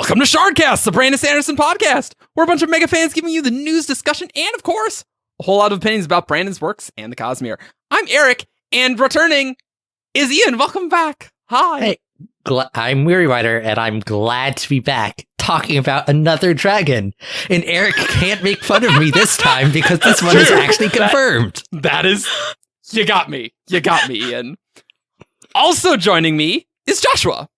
Welcome to Shardcast, the Brandon Sanderson podcast. We're a bunch of mega fans giving you the news, discussion, and of course, a whole lot of opinions about Brandon's works and the Cosmere. I'm Eric, and returning is Ian. Welcome back. Hi. Hey, I'm WeiryWriter, and I'm glad to be back talking about another dragon. And Eric can't make fun of me this time because this one is actually confirmed. That is, you got me. You got me, Ian. Also joining me is Joshua.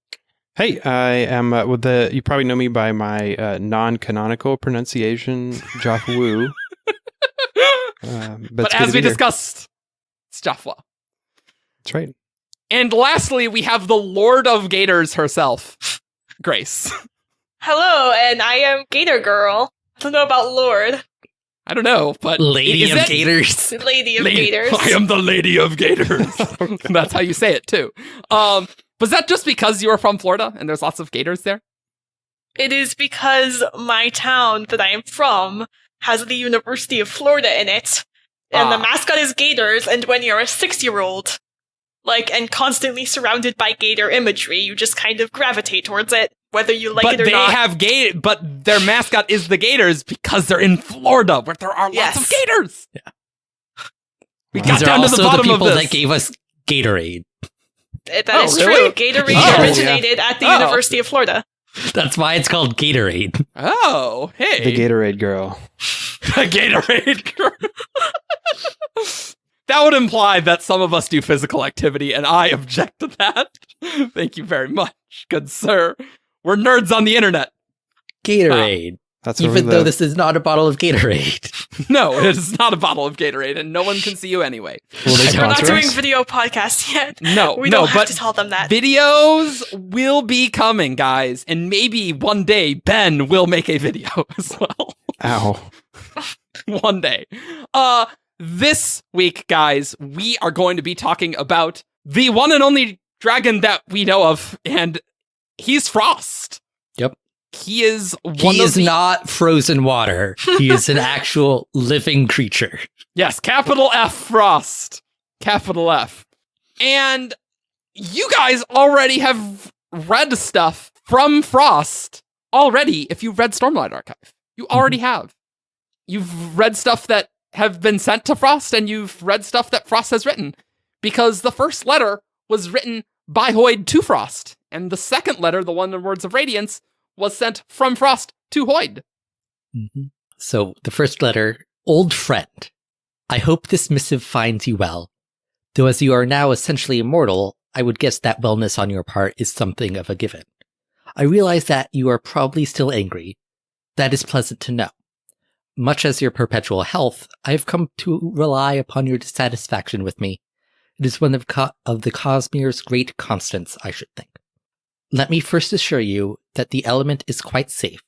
Hey, I am with you probably know me by my non-canonical pronunciation, jofwu. But as we discussed, it's Jofwu. That's right. And lastly, we have the Lord of Gators herself, Grace. Hello, and I am Gator Girl. I don't know about Lord. I don't know, but Lady of Gators. Lady of Gators. I am the Lady of Gators. That's how you say it, too. Was that just because you were from Florida and there's lots of gators there? It is because my town that I am from has the University of Florida in it, and the mascot is gators, and when you're a 6-year-old, and constantly surrounded by gator imagery, you just kind of gravitate towards it, whether you like it or not. But their mascot is the gators because they're in Florida, where there are lots of gators. Yeah. We got down to the bottom of this. That gave us Gatorade. That is really? true. Gatorade originated at the University of Florida. That's why it's called Gatorade. Oh, hey. The Gatorade girl. The Gatorade girl. That would imply that some of us do physical activity, and I object to that. Thank you very much, good sir. We're nerds on the internet. Gatorade. That's even though this is not a bottle of Gatorade. No, it is not a bottle of Gatorade, and no one can see you anyway. We're not doing video podcasts yet. No, we don't have to tell them that. Videos will be coming, guys, and maybe one day Ben will make a video as well. Ow. One day. This week, guys, we are going to be talking about the one and only dragon that we know of, and he's Frost. Yep. He is not frozen water. He is an actual living creature. Yes, capital F Frost. Capital F. And you guys already have read stuff from Frost already if you've read Stormlight Archive. You already have. You've read stuff that have been sent to Frost, and you've read stuff that Frost has written. Because the first letter was written by Hoid to Frost, and the second letter, the one in Words of Radiance, was sent from Frost to Hoid. Mm-hmm. So, the first letter, Old Friend. I hope this missive finds you well. Though as you are now essentially immortal, I would guess that wellness on your part is something of a given. I realize that you are probably still angry. That is pleasant to know. Much as your perpetual health, I have come to rely upon your dissatisfaction with me. It is one of the Cosmere's great constants, I should think. Let me first assure you that the element is quite safe.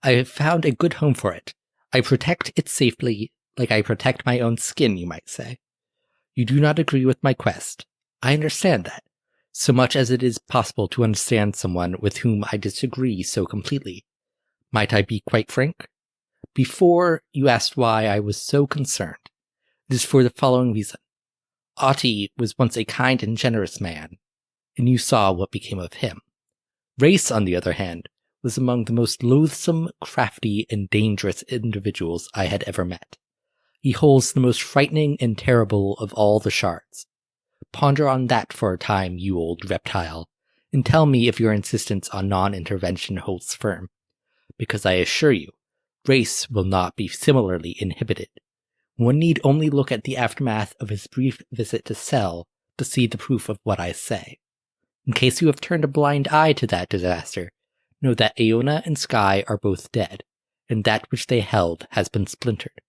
I have found a good home for it. I protect it safely, like I protect my own skin, you might say. You do not agree with my quest. I understand that, so much as it is possible to understand someone with whom I disagree so completely. Might I be quite frank? Before you asked why I was so concerned, it is for the following reason. Ati was once a kind and generous man, and you saw what became of him. Race, on the other hand, was among the most loathsome, crafty, and dangerous individuals I had ever met. He holds the most frightening and terrible of all the shards. Ponder on that for a time, you old reptile, and tell me if your insistence on non-intervention holds firm, because I assure you, Race will not be similarly inhibited. One need only look at the aftermath of his brief visit to Cell to see the proof of what I say. In case you have turned a blind eye to that disaster, know that Aona and Sky are both dead, and that which they held has been splintered,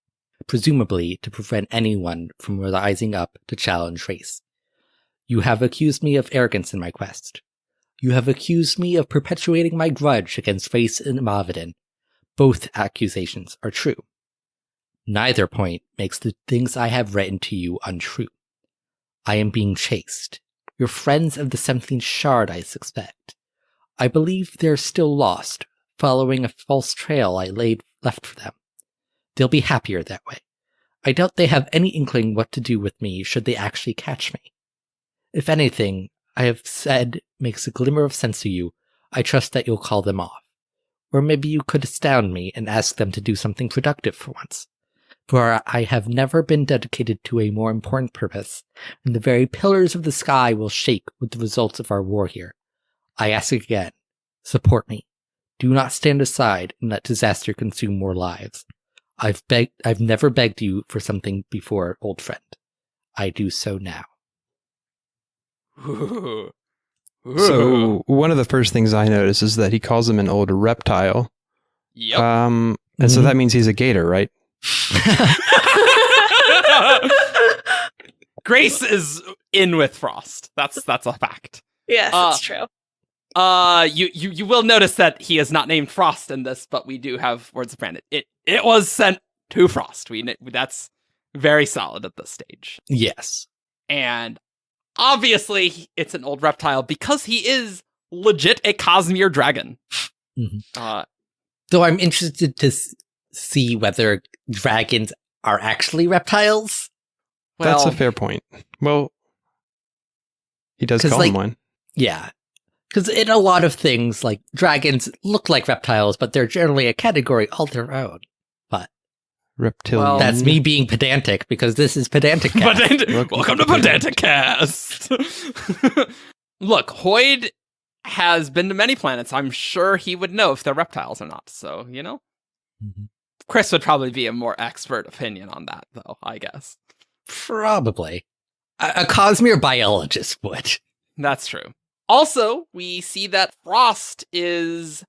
presumably to prevent anyone from rising up to challenge Race. You have accused me of arrogance in my quest. You have accused me of perpetuating my grudge against Race and Mavidin. Both accusations are true. Neither point makes the things I have written to you untrue. I am being chased. Your friends of the 17th Shard, I suspect. I believe they're still lost, following a false trail I left for them. They'll be happier that way. I doubt they have any inkling what to do with me should they actually catch me. If anything I have said makes a glimmer of sense to you, I trust that you'll call them off. Or maybe you could astound me and ask them to do something productive for once. For I have never been dedicated to a more important purpose, and the very pillars of the sky will shake with the results of our war here. I ask again, support me. Do not stand aside and let disaster consume more lives. I've never begged you for something before, old friend. I do so now. Ooh. So one of the first things I notice is that he calls him an old reptile. Yep. And so that means he's a gator, right? Grace is in with Frost. That's a fact. Yes, that's true. You will notice that he is not named Frost in this, but we do have words of brand. It was sent to Frost. That's very solid at this stage. Yes. And obviously, it's an old reptile because he is legit a Cosmere dragon. Mm-hmm. So I'm interested to see whether dragons are actually reptiles. Well, that's a fair point. Well, he does call him one. Yeah. Because in a lot of things, like, dragons look like reptiles, but they're generally a category all their own. But reptilian. Well, that's me being pedantic, because this is Pedantic Cast. Welcome to Pedantic Cast. Look, Hoyd has been to many planets. I'm sure he would know if they're reptiles or not. So, Mm-hmm. Chris would probably be a more expert opinion on that, though, I guess. Probably. A Cosmere biologist would. That's true. Also, we see that Frost is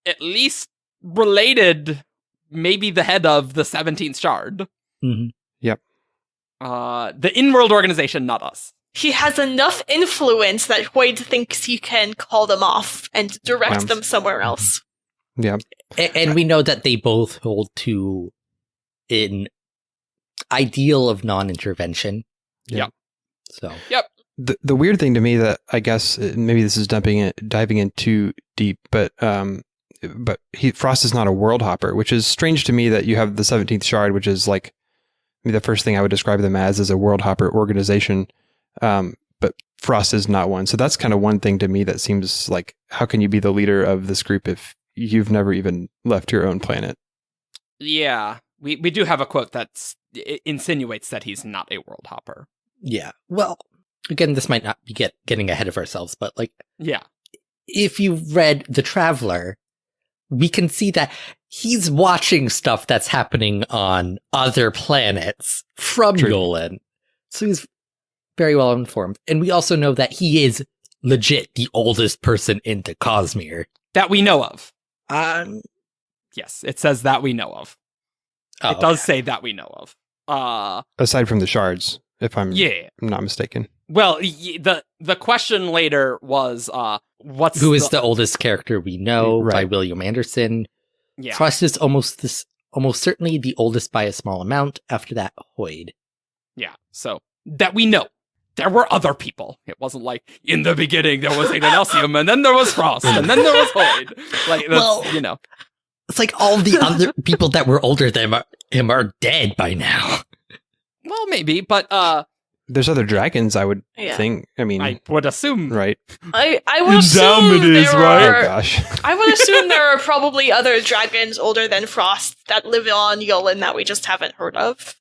at least related, maybe the head of the 17th Shard. Mm-hmm. Yep. The in-world organization, not us. He has enough influence that Hoyd thinks he can call them off and direct them somewhere else. Yeah. And we know that they both hold to an ideal of non-intervention. Yep. So. Yep. The weird thing to me that I guess maybe this is diving in too deep, but Frost is not a world hopper, which is strange to me that you have the 17th Shard, which is like the first thing I would describe them as a world hopper organization. But Frost is not one. So that's kind of one thing to me that seems like, how can you be the leader of this group if you've never even left your own planet? Yeah. We do have a quote that insinuates that he's not a world hopper. Yeah. Well, again, this might not be getting ahead of ourselves, but yeah, if you've read The Traveler, we can see that he's watching stuff that's happening on other planets from Yolen. So he's very well informed. And we also know that he is legit the oldest person in the Cosmere. That we know of. Yes, it says that we know of. It does say that we know of. Aside from the shards, if I'm not mistaken. Well, the question later was, who is the oldest character we know by William Anderson? Yeah. Frost is almost certainly the oldest by a small amount. After that, Hoyd. Yeah, so that we know. There were other people. It wasn't like, in the beginning there was Adenalcium, and then there was Frost, and then there was Hoyd. Like, that's, It's like all the other people that were older than him are dead by now. Well, maybe, but there's other dragons, I would think. I mean, I would assume, right? I would assume right? Oh gosh. I would assume there are probably other dragons older than Frost that live on Yolen that we just haven't heard of.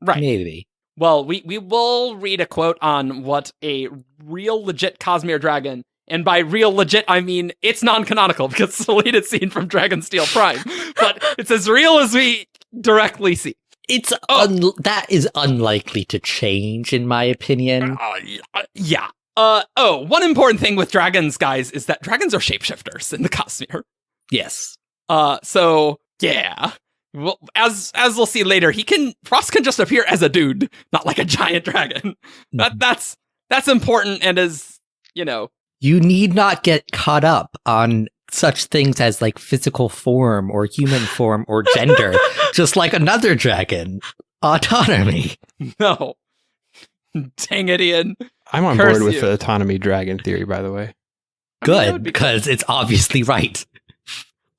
Right. Maybe. Well, we will read a quote on what a real legit Cosmere dragon, and by real legit, I mean it's non-canonical because it's the deleted scene from Dragonsteel Prime, but it's as real as we directly see. It's that is unlikely to change, in my opinion. Yeah. One important thing with dragons, guys, is that dragons are shapeshifters in the Cosmere. Yes. So yeah. Well, as we'll see later, Frost can just appear as a dude, not like a giant dragon. That's important, and is you need not get caught up on such things as like physical form or human form or gender, just like another dragon. Autonomy. No. Dang it, Ian. I'm on board with the autonomy dragon theory, by the way. Good, because it's obviously right.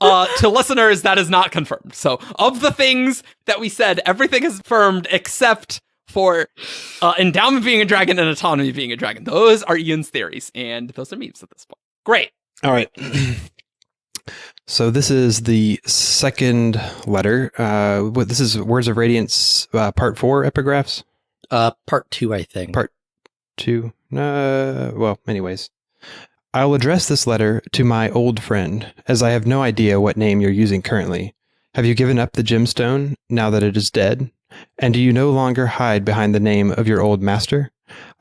To listeners, that is not confirmed. So, of the things that we said, everything is confirmed except for endowment being a dragon and autonomy being a dragon. Those are Ian's theories, and those are memes at this point. Great. All right. So this is the second letter. This is Words of Radiance, part 4 epigraphs. Part 2, I think. Part 2. Well, anyways. I'll address this letter to my old friend, as I have no idea what name you're using currently. Have you given up the gemstone now that it is dead? And do you no longer hide behind the name of your old master?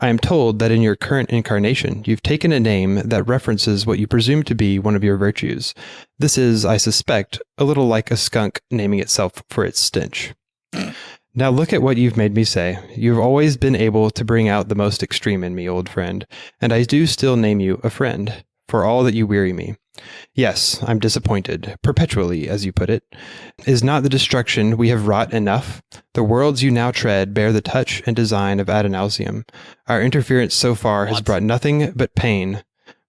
I am told that in your current incarnation, you've taken a name that references what you presume to be one of your virtues. This is, I suspect, a little like a skunk naming itself for its stench. Now look at what you've made me say. You've always been able to bring out the most extreme in me, old friend, and I do still name you a friend, for all that you weary me. Yes, I'm disappointed, perpetually, as you put it. Is not the destruction we have wrought enough? The worlds you now tread bear the touch and design of Adonalsium. Our interference so far has brought nothing but pain.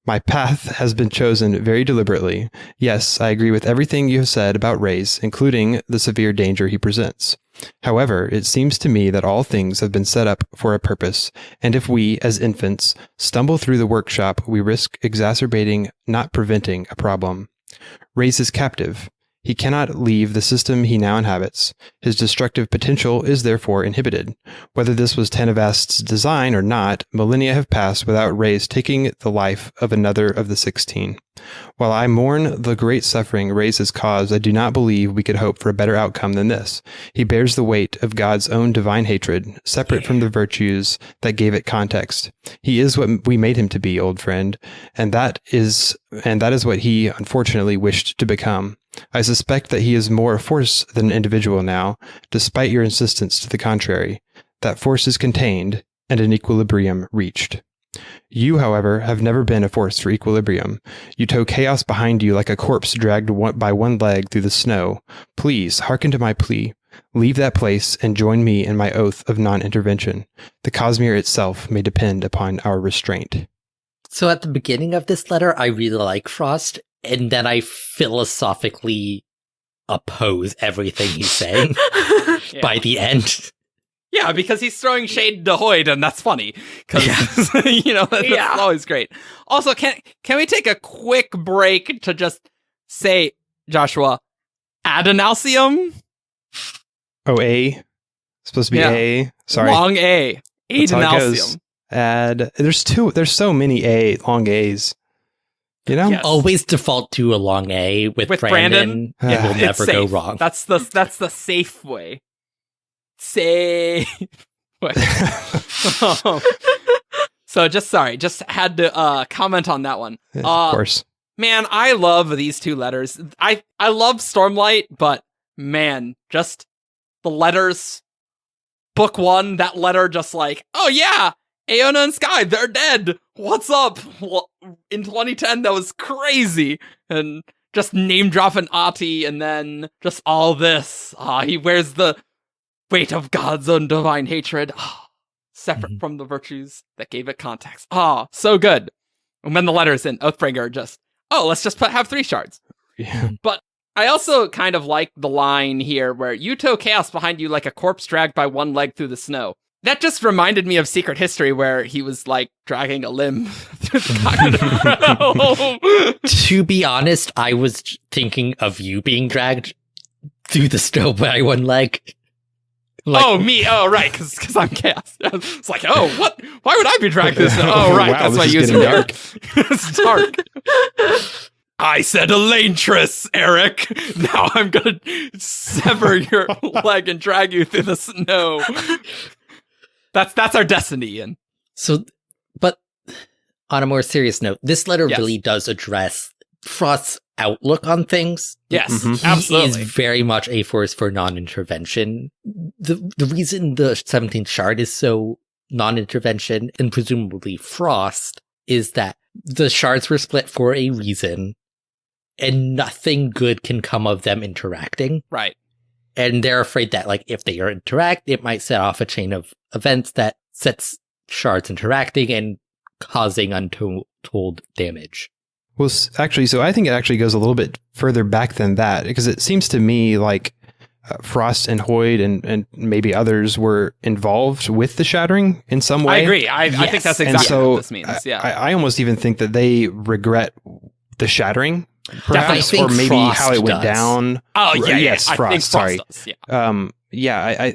My path has been chosen very deliberately. Yes, I agree with everything you have said about Reyes, including the severe danger he presents. However, it seems to me that all things have been set up for a purpose, and if we, as infants, stumble through the workshop, we risk exacerbating, not preventing, a problem. Reyes is captive. He cannot leave the system he now inhabits. His destructive potential is therefore inhibited. Whether this was Tanavast's design or not, millennia have passed without Reyes taking the life of another of the 16. While I mourn the great suffering Reyes has caused, I do not believe we could hope for a better outcome than this. He bears the weight of God's own divine hatred, separate from the virtues that gave it context. He is what we made him to be, old friend, and that is what he unfortunately wished to become. I suspect that he is more a force than an individual now, despite your insistence to the contrary. That force is contained, and an equilibrium reached. You, however, have never been a force for equilibrium. You tow chaos behind you like a corpse dragged by one leg through the snow. Please, hearken to my plea. Leave that place and join me in my oath of non-intervention. The Cosmere itself may depend upon our restraint. So at the beginning of this letter, I really like Frost, and then I philosophically oppose everything he's saying by the end. Yeah, because he's throwing shade to Hoyd, and that's funny. Because, that's always great. Also, can we take a quick break to just say, Joshua, Adonalsium? Oh, A? Supposed to be A? Sorry. Long A. Adonalsium. There's so many long A's. You know? Yes. Always default to a long A with Brandon. It will never go wrong. That's the safe way. So just had to comment on that one. Of course. Man, I love these two letters. I love Stormlight, but man, just the letters. Book 1, that letter just like, oh yeah, Aeona and Sky, they're dead. What's up? Well, in 2010, that was crazy. And just name dropping Ahti, and then just all this. He wears the weight of God's own divine hatred, separate from the virtues that gave it context. So good. And when the letters in Oathbringer just, let's just have 3 shards. Yeah. But I also kind of like the line here where you tow chaos behind you like a corpse dragged by one leg through the snow. That just reminded me of Secret History, where he was like dragging a limb through the cognitive. To be honest, I was thinking of you being dragged through the snow by one leg. Me. Right, because I'm chaos. It's like, what? Why would I be dragged this? Oh, right, wow, that's why you use dark. It's dark. I said Elantris, Eric. Now I'm gonna sever your leg and drag you through the snow. That's our destiny, Ian. So, but on a more serious note, this letter really does address Frost's outlook on things. Yes, absolutely. He is very much a force for non-intervention. The reason the 17th Shard is so non-intervention, and presumably Frost, is that the shards were split for a reason, and nothing good can come of them interacting. Right. And they're afraid that, like, if they interact, it might set off a chain of events that sets shards interacting and causing untold damage. Well, actually, so I think it actually goes a little bit further back than that, because it seems to me like Frost and Hoyd and maybe others were involved with the shattering in some way. I agree. I think that's exactly what this means. Yeah. I almost even think that they regret the shattering. perhaps, think or maybe Frost how it went does. down. Oh yeah, Yes, I think Frost, sorry. Does, yeah. Yeah,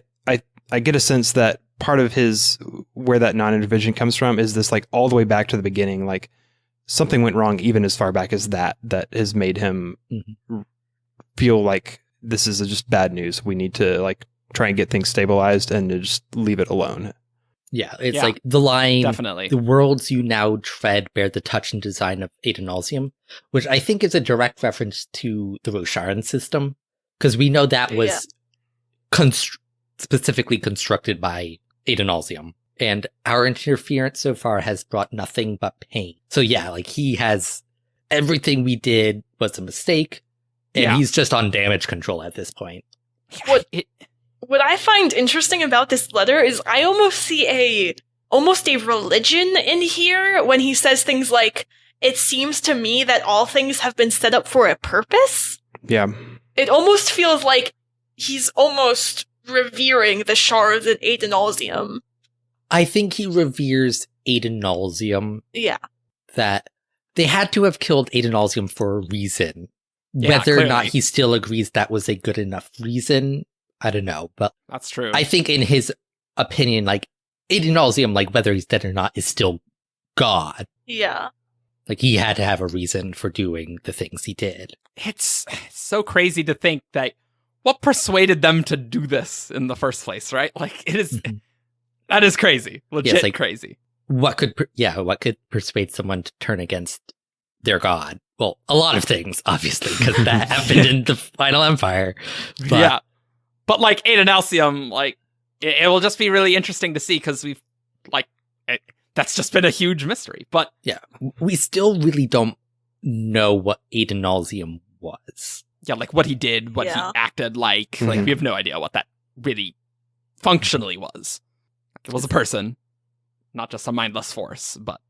I get a sense that part of his where that non-intervention comes from is this like all the way back to the beginning, like something went wrong even as far back as that has made him feel like this is just bad news. We need to like try and get things stabilized and to just leave it alone. Yeah, it's Yeah, like the line, definitely. the worlds you now tread bear the touch and design of Adenalsium, which I think is a direct reference to the Rosharan system, because we know that was specifically constructed by Adenalsium, and our interference so far has brought nothing but pain. So yeah, like he has, everything we did was a mistake, and he's just on damage control at this point. What I find interesting about this letter is I almost see almost a religion in here when he says things like, "It seems to me that all things have been set up for a purpose." Yeah. It almost feels like he's almost revering the shards in Adenalsium. I think he reveres Adenalsium. Yeah. That they had to have killed Adenalsium for a reason. Yeah, Whether or not clearly. he still agrees that was a good enough reason, I don't know. But That's true. I think in his opinion, like, Adenalsium, like, whether he's dead or not, is still God. Yeah. Like, he had to have a reason for doing the things he did. It's so crazy to think that what persuaded them to do this in the first place, right? Like, it is, that is crazy. Legit like- crazy. What could persuade someone to turn against their God? Well, a lot of things, obviously, because that happened in the Final Empire. But Yeah. But like Adenalsium, like, it will just be really interesting to see because we've, like, that's just been a huge mystery. But yeah, we still really don't know what Adenalsium was. yeah, like what he did, what he acted like. Like, we have no idea what that really functionally was. It was a person, not just a mindless force, but.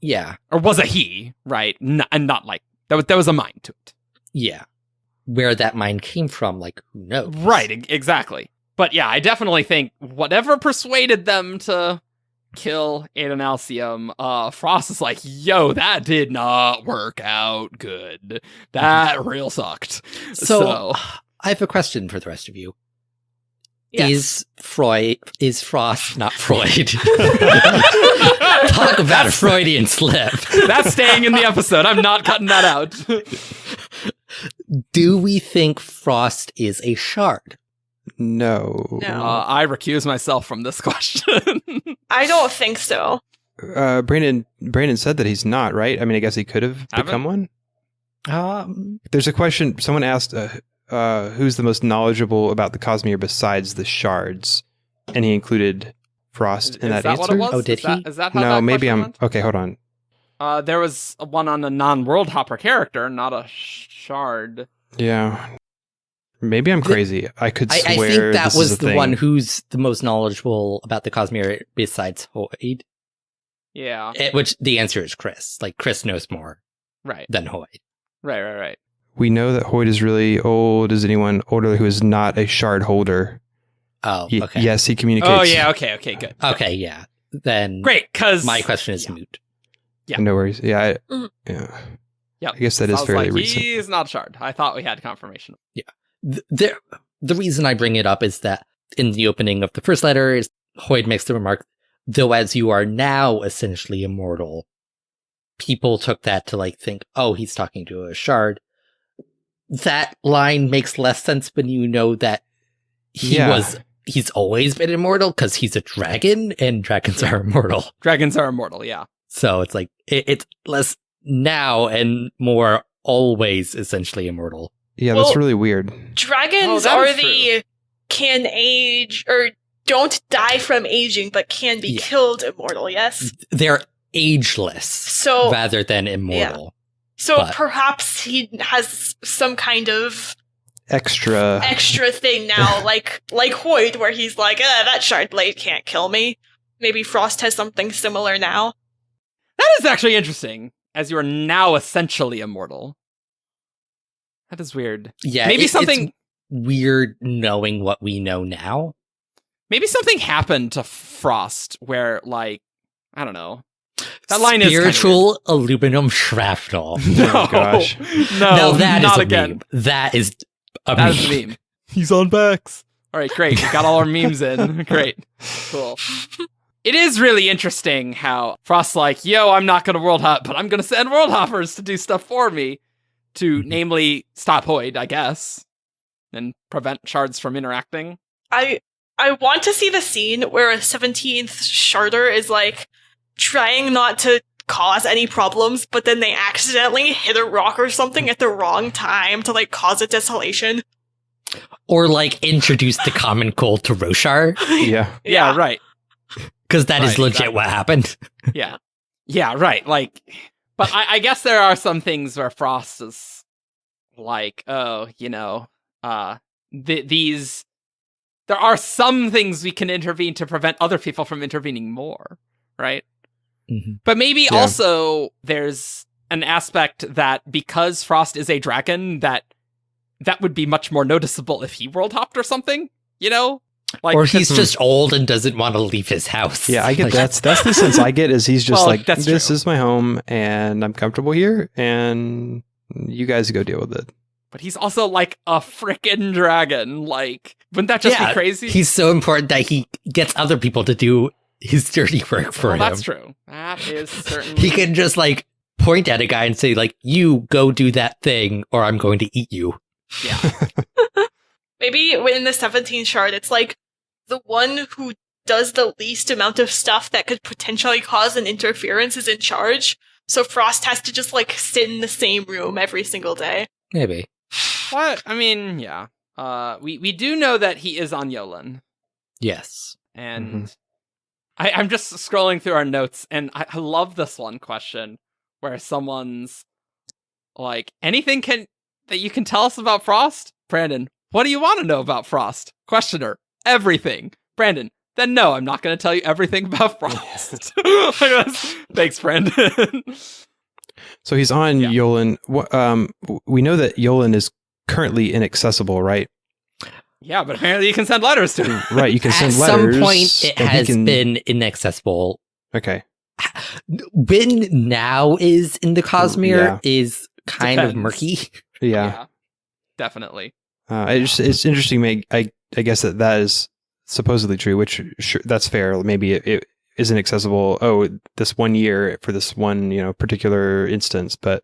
Yeah. Or was a he, right? And not like, there was a mind to it. Yeah. Where that mind came from, like, who knows? Right, exactly. But yeah, I definitely think whatever persuaded them to kill Adenalsium, Frost is like, yo, that did not work out good. That real sucked. So I have a question for the rest of you. Yes. Is Frost not Freud? Talk about a Freudian slip. That's staying in the episode. I'm not cutting that out. Do we think Frost is a shard? No. I recuse myself from this question. I don't think so. Brandon said that he's not, right? I mean, I guess he could have become one. There's a question. Someone asked, who's the most knowledgeable about the Cosmere besides the shards? And he included Frost in that answer. What it was? Oh, did he? Is that how No, that maybe question I'm... went? Okay, hold on. There was one on a non-world hopper character, not a shard. Yeah. Maybe I'm crazy. I could swear I think that this was is a the thing. one who's the most knowledgeable about the Cosmere besides Hoyd. Yeah. Which the answer is Chris. Like, Chris knows more Right. than Hoyd. Right. We know that Hoyd is really old. Is anyone older who is not a shard holder? Oh, okay. Yes, he communicates. Oh, yeah, okay, good. Okay, yeah. Then Great, because... my question is moot. Yeah. No worries. Yeah. Yep. I guess that is Sounds fairly like recent. He's not a shard. I thought we had confirmation. The reason I bring it up is that in the opening of the first letter, is Hoyd makes the remark, though as you are now essentially immortal, people took that to like think, oh, he's talking to a shard. That line makes less sense when you know that he's always been immortal because he's a dragon and dragons are immortal. Dragons are immortal, yeah. So it's like, it's less now and more always essentially immortal. Yeah, Well, that's really weird. Dragons that are is the can age or don't die from aging, but can be killed immortal. Yes. They're ageless So rather than immortal. So But- perhaps he has some kind of Extra. thing now, like Hoyd, where he's like, that shard blade can't kill me. Maybe Frost has something similar now. That is actually interesting, as you are now essentially immortal. That is weird. Yeah, Maybe it's something... weird knowing what we know now. Maybe something happened to Frost where, like, I don't know. That line is spiritual aluminum shrapnel. No, Oh, gosh. no, Now that is not a again. meme. That is a That meme. is a meme. He's on Vex. All right, great. We got all our memes in. Great. Cool. It is really interesting how Frost's like, yo, I'm not going to world hop, but I'm going to send world hoppers to do stuff for me to namely stop Hoyd, I guess, and prevent shards from interacting. I want to see the scene where a 17th Sharder is like trying not to cause any problems, but then they accidentally hit a rock or something at the wrong time to like cause a desolation. Or like introduce the common cold to Roshar, Yeah. Yeah, right. because that is Right, legit exactly. what happened. Yeah. Yeah, right. Like, but I guess there are some things where Frost is like, oh, these. There are some things we can intervene to prevent other people from intervening more, right? Mhm. But maybe Yeah. also there's an aspect that because Frost is a dragon, that would be much more noticeable if he world hopped or something, Like, Or he's 'cause- just old and doesn't want to leave his house. Yeah, I get Like, that's the sense I get is he's just Well, like, that's this true. is my home and I'm comfortable here and you guys go deal with it. But he's also like a frickin' dragon. Like, wouldn't that just Yeah, be crazy? He's so important that he gets other people to do his dirty work for Well, him. that's true. That is certainly. He can just like point at a guy and say like, "You go do that thing, or I'm going to eat you." Yeah. Maybe in the 17th Shard, it's like the one who does the least amount of stuff that could potentially cause an interference is in charge. So Frost has to just like sit in the same room every single day. Maybe. What? I mean, yeah. We do know that he is on Yolan. Yes. And I'm just scrolling through our notes, and I love this one question where someone's like, anything that you can tell us about Frost? Brandon, what do you want to know about Frost? Questioner, everything. Brandon, then no, I'm not going to tell you everything about Frost. Thanks, Brandon. So he's on Yeah. Yolan. We know that Yolan is currently inaccessible, right? Yeah, but apparently you can send letters to him. Right, you can At send some letters. point, it and he has can- been inaccessible. Okay. When now is in the Cosmere Yeah. is kind of Depends. murky. Yeah. Definitely. It's interesting. I guess that is supposedly true, which sure, that's fair. Maybe it isn't accessible. Oh, this 1 year for this one, particular instance, but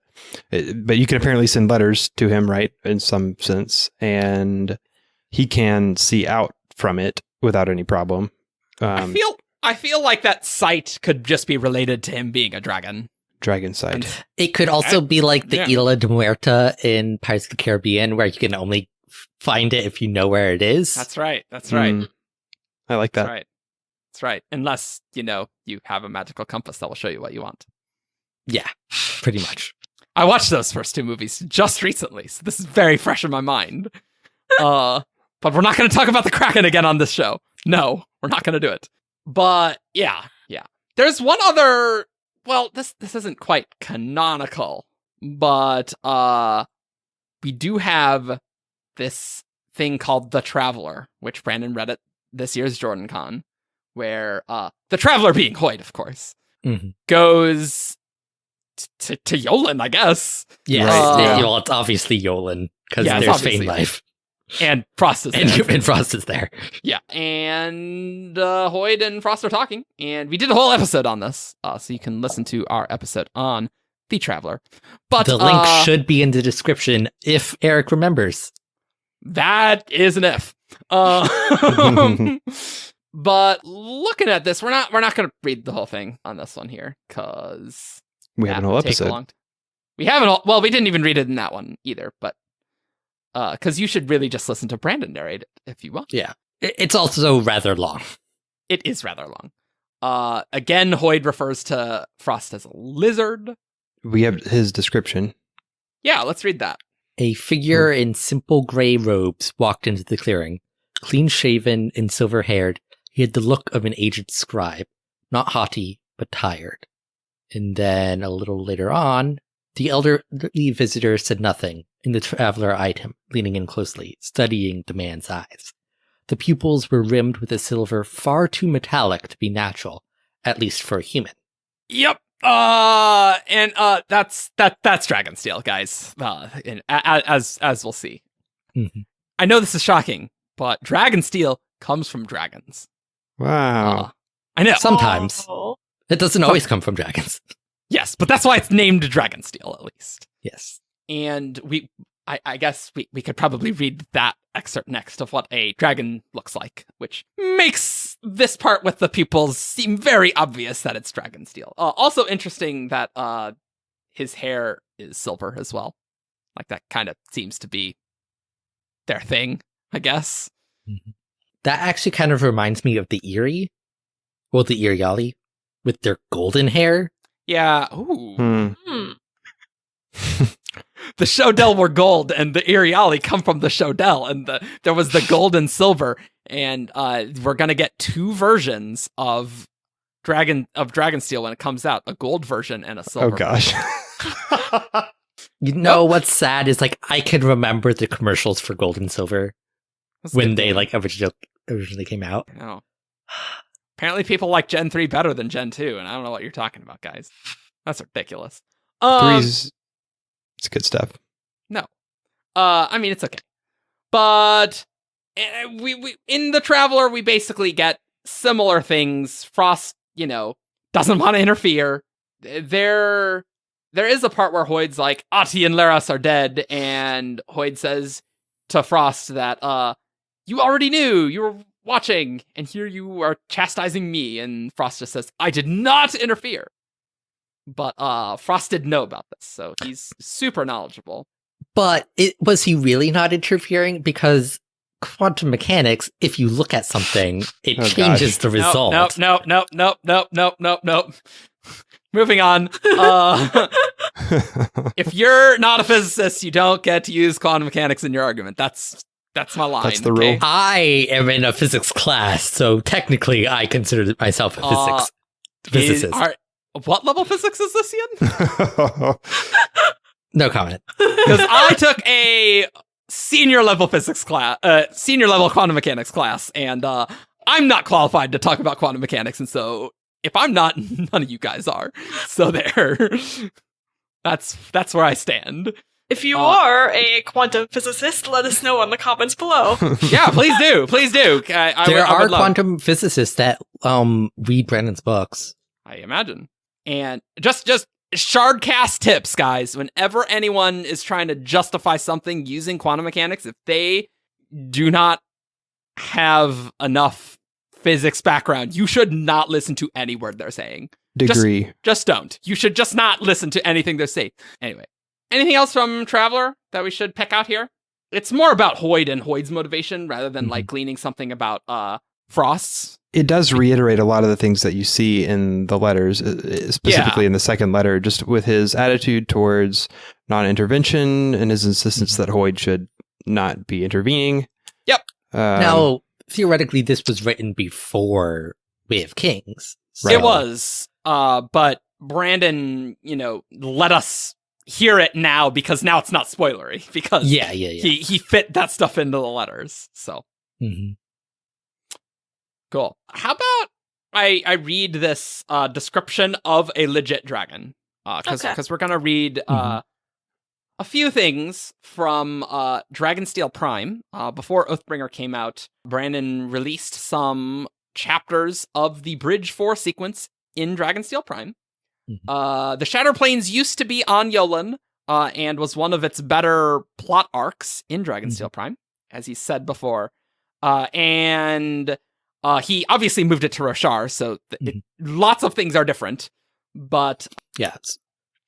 you can apparently send letters to him, right? In some sense, and he can see out from it without any problem. I feel like that sight could just be related to him being a dragon. Dragon sight. It could also be like the Yeah. Isla de Muerta in Pirates of the Caribbean, where you can only find it if you know where it is. That's right. That's right. I like That's that. right. That's right. Unless, you have a magical compass that will show you what you want. Yeah, pretty much. I watched those first two movies just recently, so this is very fresh in my mind. But we're not going to talk about the Kraken again on this show. No, we're not going to do it. But yeah. There's one other. Well, this isn't quite canonical, but we do have this thing called The Traveler, which Brandon read at this year's JordanCon, where the Traveler, being Hoyd, of course, Mhm. goes to Yolan, I guess. Yes, Right. well, it's obviously Yolan, because Yeah, it's there's obviously- Fein Life. And Frost is And, there. and Frost is there. Yeah, and Hoyd and Frost are talking, and we did a whole episode on this, so you can listen to our episode on The Traveler. But The link should be in the description if Eric remembers. that is an if. But looking at this, we're not going to read the whole thing on this one here, because We have an whole episode. We haven't all. Well, we didn't even read it in that one either, but because you should really just listen to Brandon narrate it if you want. Yeah. It's also rather long. It is rather long. Again, Hoyd refers to Frost as a lizard. We have his description. Yeah, let's read that. A figure in simple gray robes walked into the clearing. Clean shaven and silver haired, he had the look of an aged scribe, not haughty, but tired. And then a little later on, the elderly visitor said nothing, and the traveler eyed him, leaning in closely, studying the man's eyes. The pupils were rimmed with a silver far too metallic to be natural, at least for a human. Yep, That's Dragonsteel, guys. As we'll see. Mm-hmm. I know this is shocking, but Dragonsteel comes from dragons. Wow. I know. Sometimes. Oh. It doesn't always come from dragons. Yes, but that's why it's named Dragonsteel, at least. Yes. And I guess we could probably read that excerpt next of what a dragon looks like, which makes this part with the pupils seem very obvious that it's Dragonsteel. Also interesting that his hair is silver as well. Like, that kind of seems to be their thing, I guess. Mm-hmm. That actually kind of reminds me of the Eyrie. Well, the Iriali with their golden hair. Yeah. Ooh. Hmm. The Shodel were gold, and the Iriali come from the Shodel, and there was the gold and silver, and we're gonna get 2 versions of Dragonsteel when it comes out, a gold version and a silver. Oh gosh. You know what's sad is, like, I can remember the commercials for gold and silver That's a when good they game. like originally came out. I know. Apparently people like Gen 3 better than Gen 2, and I don't know what you're talking about, guys. That's ridiculous. Three's it's good stuff. No. I mean, it's okay. But we in the Traveler, we basically get similar things. Frost, doesn't want to interfere. There is a part where Hoyd's like, Ahti and Laras are dead, and Hoyd says to Frost that, you already knew, you were watching, and here you are chastising me, and Frost just says, I did not interfere. But Frost did know about this, so he's super knowledgeable. But was he really not interfering? Because quantum mechanics, if you look at something, it changes the result. Nope. Moving on. If you're not a physicist, you don't get to use quantum mechanics in your argument. That's my line. That's the okay? rule. I am in a physics class, so technically I consider myself a physicist. What level physics is this, Ian? No comment. Because I took a senior level physics class, senior level quantum mechanics class, and I'm not qualified to talk about quantum mechanics, and so if I'm not, none of you guys are. So there. That's where I stand. If you are a quantum physicist, let us know in the comments below. Yeah, please do. Please do. There are quantum physicists that read Brandon's books. I imagine. And just Shardcast tips, guys. Whenever anyone is trying to justify something using quantum mechanics, if they do not have enough physics background, you should not listen to any word they're saying. Degree. Just don't. You should just not listen to anything they're saying. Anyway, anything else from Traveler that we should pick out here? It's more about Hoyd and Hoyd's motivation rather than like gleaning something about Frost's. It does reiterate a lot of the things that you see in the letters, specifically in the second letter, just with his attitude towards non-intervention and his insistence that Hoyd should not be intervening. Yep. Now, theoretically, this was written before Way of Kings. So. It was, but Brandon, let us hear it now because now it's not spoilery because he fit that stuff into the letters. So. Mm-hmm. Cool. How about I read this description of a legit dragon? Because we're going to read a few things from Dragonsteel Prime. Before Oathbringer came out, Brandon released some chapters of the Bridge 4 sequence in Dragonsteel Prime. The Shatter Plains used to be on Yolan and was one of its better plot arcs in Dragonsteel Prime, as he said before. And... he obviously moved it to Roshar, so lots of things are different, but... Yeah.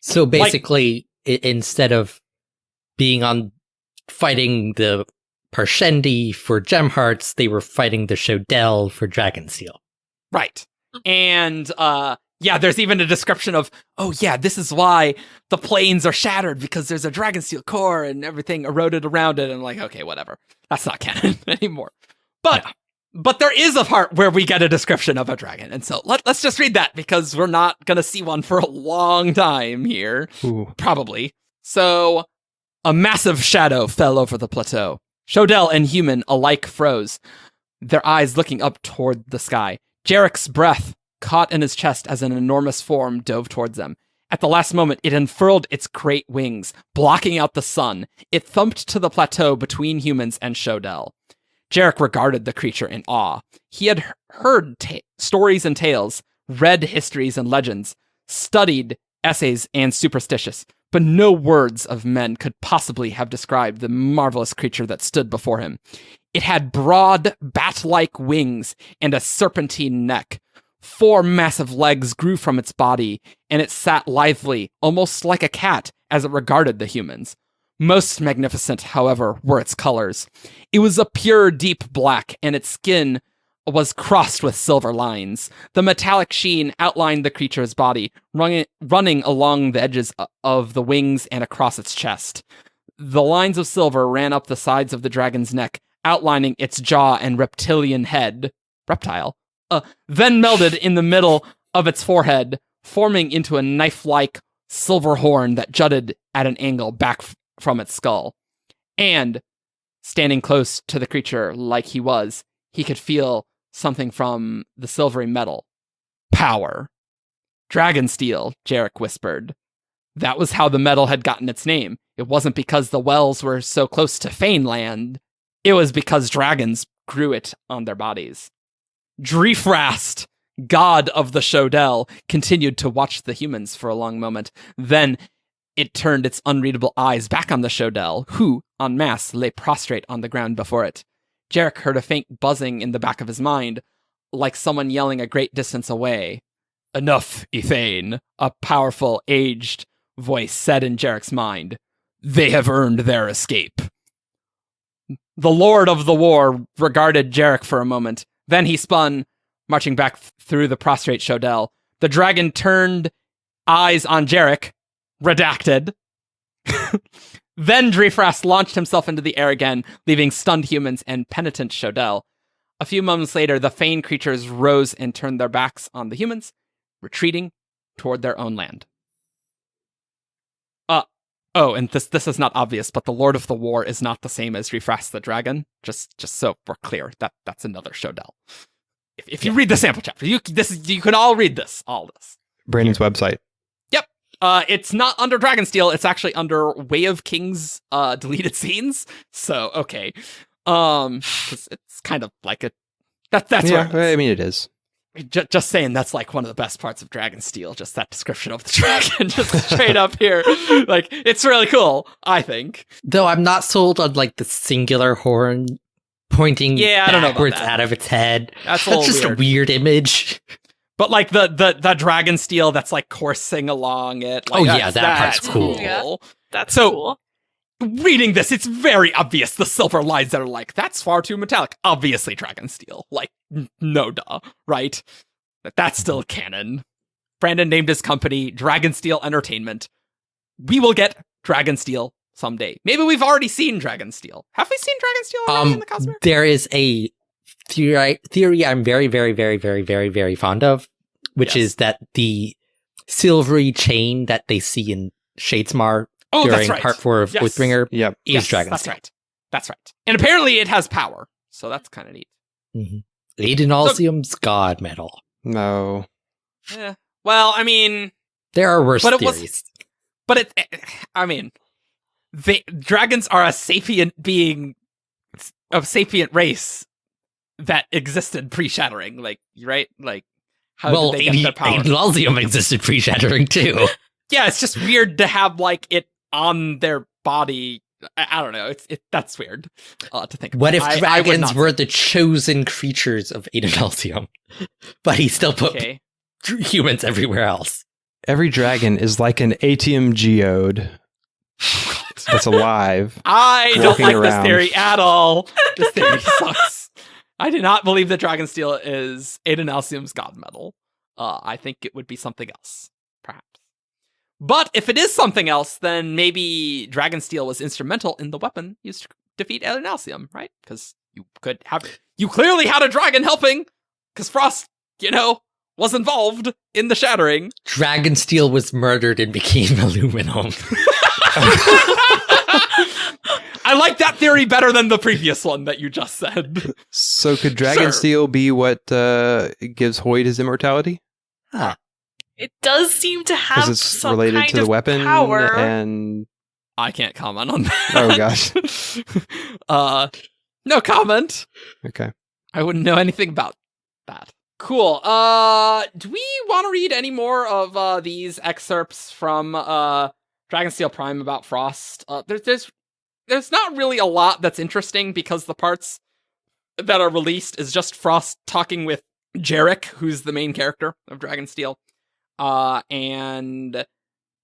So basically, instead of being on fighting the Parshendi for Gem Hearts, they were fighting the Shodel for Dragonsteel. Right. And, there's even a description of, this is why the plains are shattered, because there's a Dragonsteel core and everything eroded around it, and I'm like, okay, whatever. That's not canon anymore. But there is a part where we get a description of a dragon, and so let's just read that, because we're not going to see one for a long time here. Ooh. Probably. So, a massive shadow fell over the plateau. Shodel and human alike froze, their eyes looking up toward the sky. Jarek's breath caught in his chest as an enormous form dove towards them. At the last moment, it unfurled its great wings, blocking out the sun. It thumped to the plateau between humans and Shodel. Jarek regarded the creature in awe. He had heard stories and tales, read histories and legends, studied essays and superstitious, but no words of men could possibly have described the marvelous creature that stood before him. It had broad, bat-like wings and a serpentine neck. 4 massive legs grew from its body, and it sat lithely, almost like a cat, as it regarded the humans. Most magnificent, however, were its colors. It was a pure, deep black, and its skin was crossed with silver lines. The metallic sheen outlined the creature's body, running along the edges of the wings and across its chest. The lines of silver ran up the sides of the dragon's neck, outlining its jaw and reptilian head. Reptile. Then melded in the middle of its forehead, forming into a knife-like silver horn that jutted at an angle back from its skull. And, standing close to the creature like he was, he could feel something from the silvery metal. Power. Dragonsteel, Jarek whispered. That was how the metal had gotten its name. It wasn't because the wells were so close to Faneland. It was because dragons grew it on their bodies. Drifrast, god of the Shodel, continued to watch the humans for a long moment. Then it turned its unreadable eyes back on the Shodel, who, en masse, lay prostrate on the ground before it. Jarek heard a faint buzzing in the back of his mind, like someone yelling a great distance away. Enough, Ethane, a powerful, aged voice said in Jarek's mind. They have earned their escape. The Lord of the War regarded Jarek for a moment. Then he spun, marching back through the prostrate Shodel. The dragon turned eyes on Jarek, redacted. Then Drifrast launched himself into the air again, leaving stunned humans and penitent Shodel. A few moments later, the Fane creatures rose and turned their backs on the humans, retreating toward their own land. And this is not obvious, but the Lord of the War is not the same as Drifrast the Dragon. Just so we're clear, that's another Shodel. If you read the sample chapter, you can all read all this. Brandon's website. Yep. It's not under Dragonsteel. It's actually under Way of Kings deleted scenes. So okay. 'Cause it's kind of like that's yeah. what I mean, it is. Just saying, that's like one of the best parts of Dragonsteel. Just that description of the dragon, just straight up here. Like, it's really cool, I think. Though I'm not sold on like the singular horn pointing I don't know about backwards that. out of its head. That's just weird. a weird image. But like the Dragonsteel that's like coursing along it. Like, that part's cool. Yeah. That's So- cool. Reading this, it's very obvious the silver lines that are like, that's far too metallic. Obviously Dragonsteel. Like, no duh, right? That's still canon. Brandon named his company Dragonsteel Entertainment. We will get Dragonsteel someday. Maybe we've already seen Dragonsteel. Have we seen Dragonsteel already in the Cosmere? There is a theory I'm very, very, very, very, very, very fond of, which Yes. is that the silvery chain that they see in Shadesmar Oh, that's during right. part 4 of Yes. Oathbringer Yep. is Yes, Dragonsteel. That's right. That's right. And apparently it has power. So that's kind of neat. Aidenalsium's god metal. No. Yeah. Well, I mean, There are worse But it was- theories. but dragons are a sapient being of sapient race that existed pre-shattering. Like, right? Like, how did they get their power? Aidenalsium existed pre-shattering too. Yeah, it's just weird to have like it on their body. I don't know. That's weird to think about. What if I would dragons not- were the chosen creatures of Aidenalsium, but he still put Okay. humans everywhere else? Every dragon is like an ATM geode that's alive. I don't walking like around. this theory at all. This theory sucks. I do not believe that Dragonsteel is Aidenalsium's god metal. I think it would be something else, perhaps. But if it is something else, then maybe Dragonsteel was instrumental in the weapon used to defeat Aidenalsium, right? Because you clearly had a dragon helping, because Frost, was involved in the shattering. Dragonsteel was murdered and became aluminum. I like that theory better than the previous one that you just said. So could Dragonsteel be what gives Hoyd his immortality? It does seem to have Because it's some related kind to the of weapon power. and... I can't comment on that. Oh, gosh. No comment. Okay. I wouldn't know anything about that. Cool. Do we want to read any more of these excerpts from Dragonsteel Prime about Frost? There's not really a lot that's interesting because the parts that are released is just Frost talking with Jarek, who's the main character of Dragonsteel. And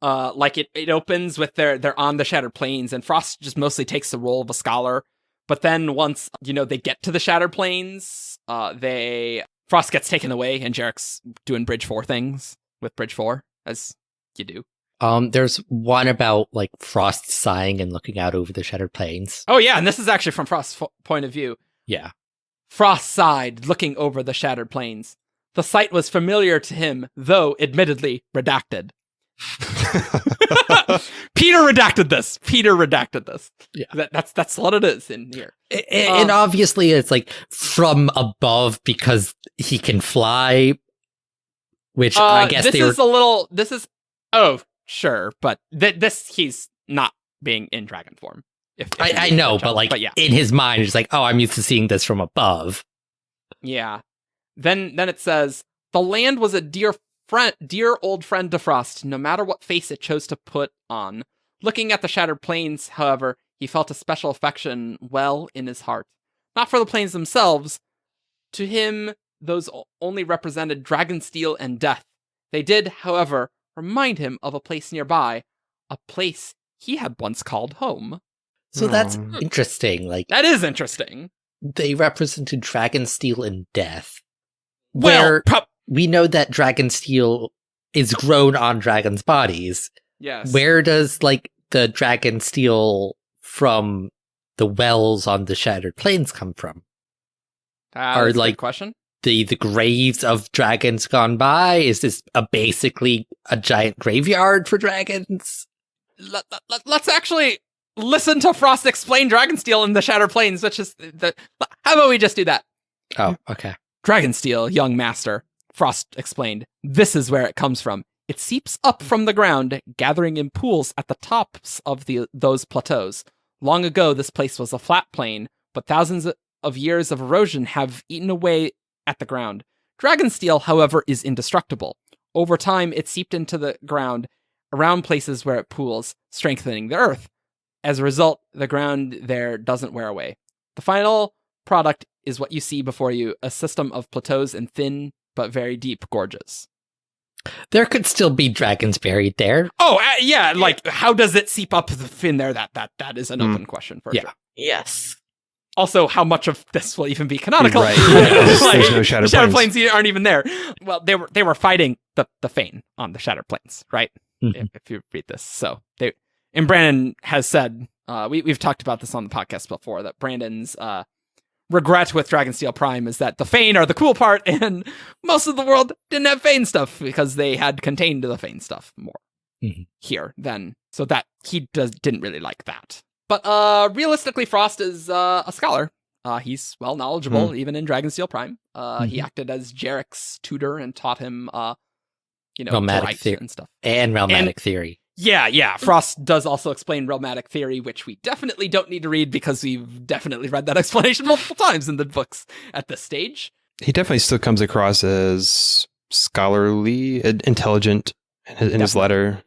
it opens with they're on the Shattered Plains, and Frost just mostly takes the role of a scholar. But then once, they get to the Shattered Plains, Frost gets taken away, and Jarek's doing Bridge 4 things with Bridge 4, as you do. There's one about, Frost sighing and looking out over the Shattered Plains. Oh, yeah, and this is actually from Frost's point of view. Yeah. Frost sighed, looking over the Shattered Plains. The sight was familiar to him, though admittedly redacted. Peter redacted this. Yeah, that's what it is in here. And obviously, it's from above because he can fly. Which I guess Oh, sure, but he's not being in dragon form. I know, but yeah. In his mind, he's oh, I'm used to seeing this from above. Yeah. Then it says, the land was a dear old friend to Frost, no matter what face it chose to put on. Looking at the Shattered Plains, however, he felt a special affection well in his heart. Not for the plains themselves. To him, those only represented Dragonsteel and death. They did, however, remind him of a place nearby, a place he had once called home. So that's interesting. That is interesting. They represented Dragonsteel and death. Well, we know that Dragonsteel is grown on dragons' bodies. Yes. Where does, the Dragonsteel from the wells on the Shattered Plains come from? That's a good question. The graves of dragons gone by? Is this basically a giant graveyard for dragons? Let's actually listen to Frost explain Dragonsteel in the Shattered Plains, which is how about we just do that? Oh, okay. Dragonsteel, young master, Frost explained. This is where it comes from. It seeps up from the ground, gathering in pools at the tops of those plateaus. Long ago, this place was a flat plain, but thousands of years of erosion have eaten away at the ground. Dragonsteel, however, is indestructible. Over time, it seeped into the ground around places where it pools, strengthening the earth. As a result, the ground there doesn't wear away. The final product is what you see before you, a system of plateaus and thin but very deep gorges. There could still be dragons buried there. Oh, yeah, how does it seep up in there? That is an open question for sure. Yes. Also, how much of this will even be canonical? Right. There's no Shattered the Shattered Plains. Plains aren't even there. Well, they were fighting the Fane on the Shattered Plains, right? Mm-hmm. If you read this. So and Brandon has said, we've talked about this on the podcast before, that Brandon's regret with Dragonsteel Prime is that the Fane are the cool part, and most of the world didn't have Fane stuff because they had contained the Fane stuff more here then. So that he didn't really like that. But realistically, Frost is a scholar. He's well knowledgeable, even in Dragonsteel Prime. He acted as Jarek's tutor and taught him, realmatic theory and stuff. And realmatic theory. Yeah. Frost does also explain realmatic theory, which we definitely don't need to read because we've definitely read that explanation multiple times in the books at this stage. He definitely still comes across as scholarly, intelligent in his letter.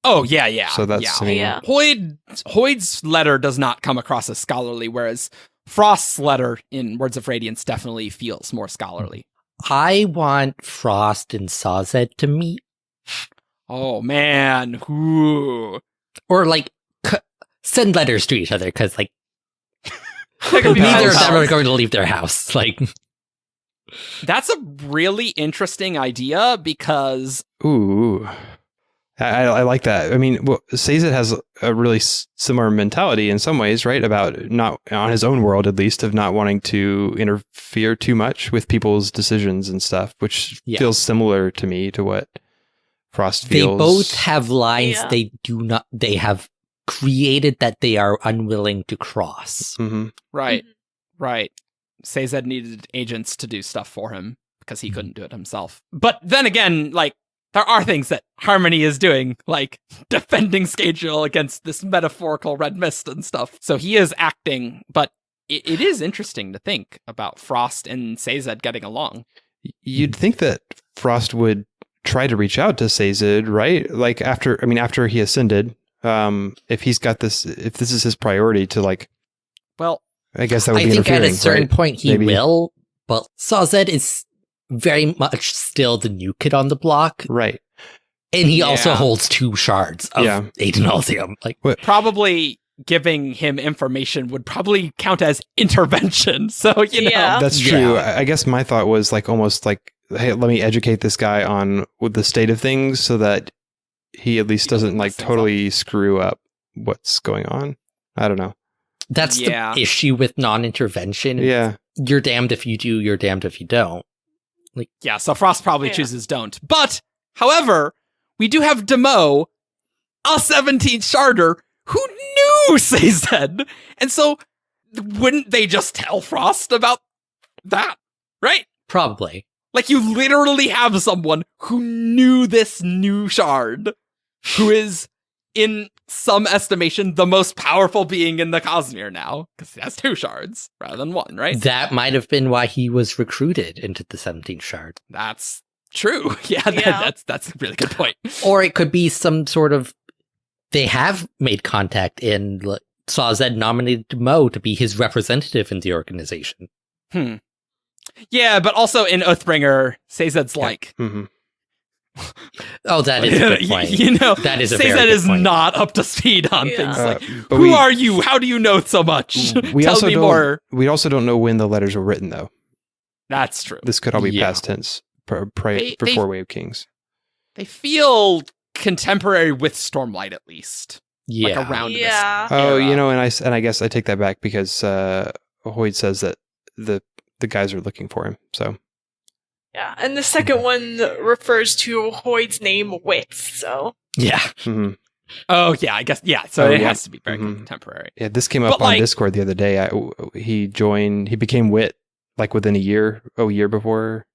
Oh, yeah. So that's, yeah. Hoyd's letter does not come across as scholarly, whereas Frost's letter in Words of Radiance definitely feels more scholarly. I want Frost and Sazed to meet. Oh, man. Ooh. Or, send letters to each other, because, That could be neither of fun. them are going to leave their house. That's a really interesting idea because... Ooh. I like that. I mean, Sazed has a really similar mentality in some ways, right? About not, on his own world at least, of not wanting to interfere too much with people's decisions and stuff, which feels similar to me to what Frost feels. They both have lines they have created that they are unwilling to cross. Mm-hmm. Right. Sazed needed agents to do stuff for him because he couldn't do it himself. But then again, like, there are things that Harmony is doing, like defending Schedule against this metaphorical red mist and stuff. So he is acting, but it is interesting to think about Frost and Sazed getting along. You'd think that Frost would try to reach out to Sazed, right? Like after he ascended, if he's got this, if this is his priority to like, well, I guess that would be I think at a interfering, certain right? point he Maybe. will, but Sazed is very much still the new kid on the block, Right. and he also Yeah. holds 2 shards of Yeah. Adenalsium. Like, probably giving him information would probably count as intervention. So, you know. Yeah. That's true. Yeah. I guess my thought was like almost like, hey, let me educate this guy on the state of things so that he at least doesn't like mess things totally screw up what's going on. I don't know. that's Yeah. the issue with non-intervention. Yeah. You're damned if you do, you're damned if you don't. Yeah, so Frost probably Yeah. chooses don't. But, however, we do have Demo, a 17th Sharder, who knew Sazed. And so, wouldn't they just tell Frost about that? Right? Probably. Like, you literally have someone who knew this new shard, who is, in some estimation, the most powerful being in the Cosmere now, because he has 2 shards rather than 1, right? That might have been why he was recruited into the 17th shard. That's true. Yeah, Yeah. that's a really good point. Or it could be some sort of, they have made contact and Sazed nominated Mo to be his representative in the organization. Yeah, but also in Oathbringer, Sazed's like, hmm Oh, that is a good point. you know, That is a very Sazed good is point. not up to speed on Yeah. things like, but who are you? How do you know so much? we Tell also me don't, more. We also don't know when the letters were written, though. That's true. This could all be Yeah. past tense They- before Way of Kings. They feel contemporary with Stormlight, at least. Yeah. Like around Yeah. Oh, era. you know, and I guess I take that back because Hoyd says that the guys are looking for him. So Yeah. And the second one refers to Hoyd's name, Wits. So Yeah. mhm. Oh, yeah, I guess. Yeah, so Oh, it yeah. has to be very Mhm. contemporary. Yeah, this came up But, on like- Discord the other day. He became Wit like within a year before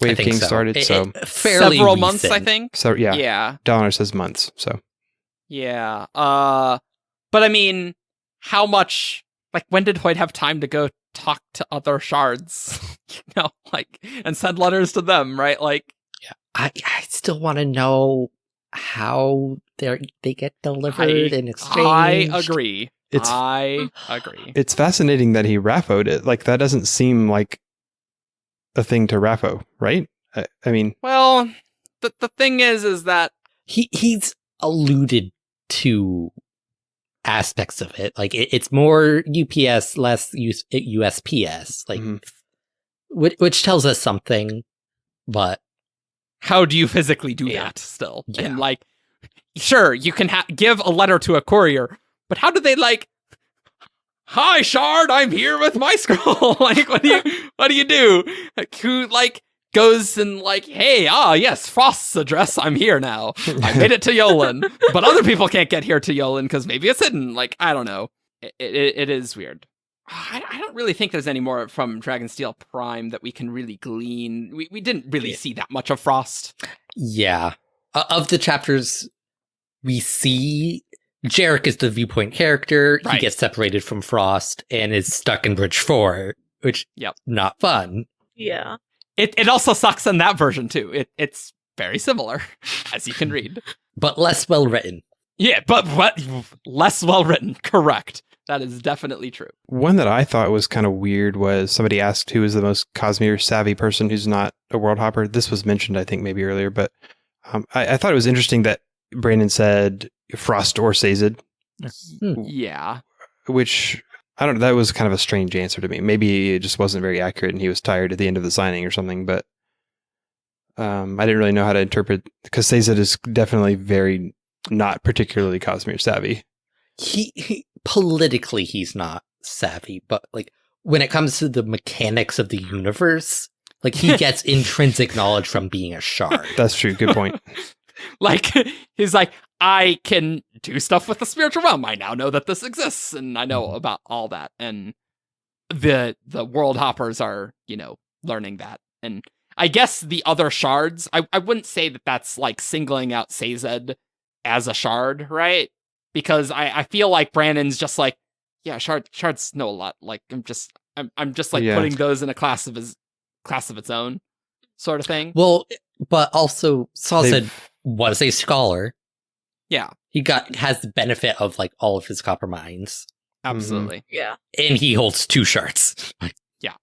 Way I of think Kings so. started. So Fairly Several months, I recent. think. yeah, Yeah. Donner says months. So Yeah. But I mean, how much, like, when did Hoyd have time to go talk to other shards? You know, like, and send letters to them, right? Like, I still want to know how they get delivered and exchanged. I agree. It's- I agree. it's fascinating that he raffoed it. Like that doesn't seem like a thing to raffo, right? I mean, Well, the thing is that He's alluded to aspects of it. Like it's more UPS, less USPS. Like mhm. which tells us something, but how do you physically do Yeah. that still? Yeah. And like, sure, you can give a letter to a courier, but how do they like? Hi, Shard, I'm here with my scroll. Like, what do you do? Like, who like goes and like, hey, yes, Frost's address. I'm here now. I made it to Yolen, but other people can't get here to Yolen because maybe it's hidden. Like, I don't know. It is weird. I don't really think there's any more from Dragonsteel Prime that we can really glean. We didn't really see that much of Frost. yeah. Of the chapters we see, Jarek is the viewpoint character. He Right. gets separated from Frost and is stuck in Bridge 4, which Yep. not fun. yeah. It also sucks in that version too. It's very similar, as you can read. But less well written. Yeah, but less well written. Correct. That is definitely true. One that I thought was kind of weird was somebody asked who is the most Cosmere savvy person who's not a world hopper. This was mentioned, I think, maybe earlier, but I thought it was interesting that Brandon said Frost or Sazed, Yeah. which I don't know. That was kind of a strange answer to me. Maybe it just wasn't very accurate and he was tired at the end of the signing or something, but I didn't really know how to interpret because Sazed is definitely very not particularly Cosmere savvy. He politically he's not savvy, but like when it comes to the mechanics of the universe, like he gets intrinsic knowledge from being a shard. That's true. Good point. Like, he's like, I can do stuff with the spiritual realm. I now know that this exists, and I know about all that. And the world hoppers are, learning that And I guess the other shards, I wouldn't say that that's like singling out Sazed as a shard, right? Because I feel like Brandon's just like, yeah, shards know a lot. Like I'm just like putting those in a class of its own sort of thing. Well, but also Sazed was a scholar. Yeah. He has the benefit of like all of his copper mines. Absolutely. Yeah. And he holds 2 shards. Yeah.